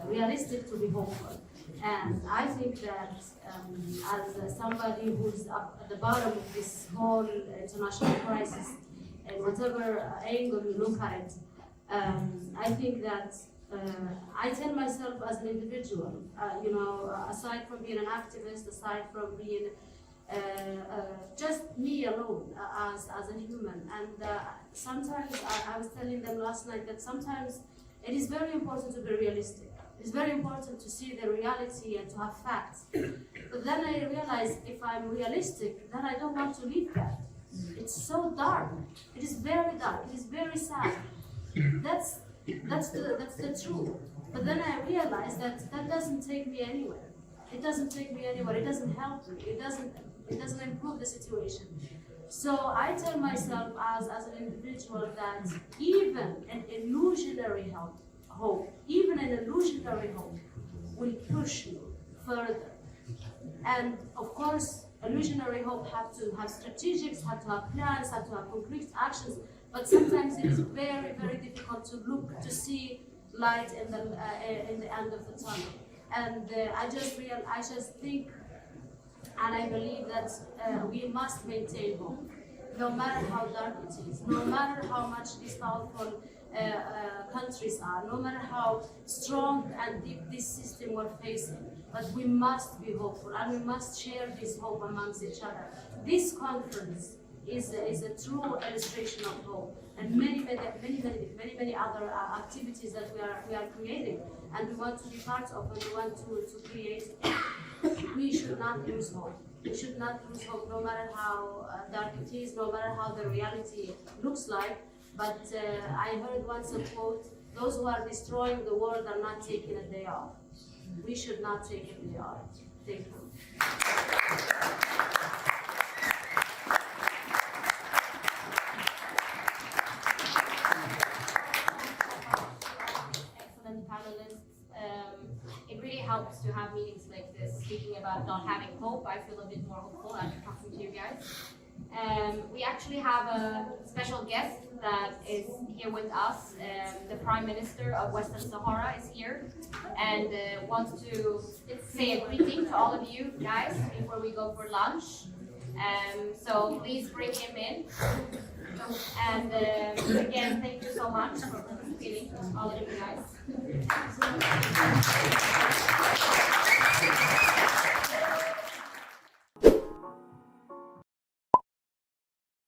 realistic to be hopeful? And I think that as somebody who's up at the bottom of this whole international crisis, and whatever angle you look at it, I think that I tell myself as an individual, aside from being an activist, aside from being just me alone as a human. And sometimes I was telling them last night that sometimes it is very important to be realistic. It's very important to see the reality and to have facts. But then I realized if I'm realistic, then I don't want to live that. It's so dark. It is very dark. It is very sad. That's the truth. But then I realized that doesn't take me anywhere. It doesn't take me anywhere. It doesn't help me. It doesn't improve the situation. So I tell myself as an individual that even an illusionary hope, even an illusionary hope will push you further. And of course, illusionary hope have to have strategics, have to have plans, have to have concrete actions. But sometimes it is very, very difficult to see light in the end of the tunnel. And I just think, and I believe that we must maintain hope, no matter how dark it is, no matter how much these powerful countries are, no matter how strong and deep this system we're facing. But we must be hopeful, and we must share this hope amongst each other. This conference is a true illustration of hope, and many other activities that we are creating, and we want to be part of, and we want to create. We should not lose hope. We should not lose hope, no matter how dark it is, no matter how the reality looks like. But I heard once a quote: "Those who are destroying the world are not taking a day off." We should not take a day off. Thank you. Excellent panelists. It really helps to have meetings like this, speaking about not having hope. I feel a bit more hopeful after talking to you guys. We actually have a special guest that is here with us. The Prime Minister of Western Sahara is here and wants to say a greeting to all of you guys before we go for lunch. So please bring him in. And again, thank you so much for participating, all of you guys.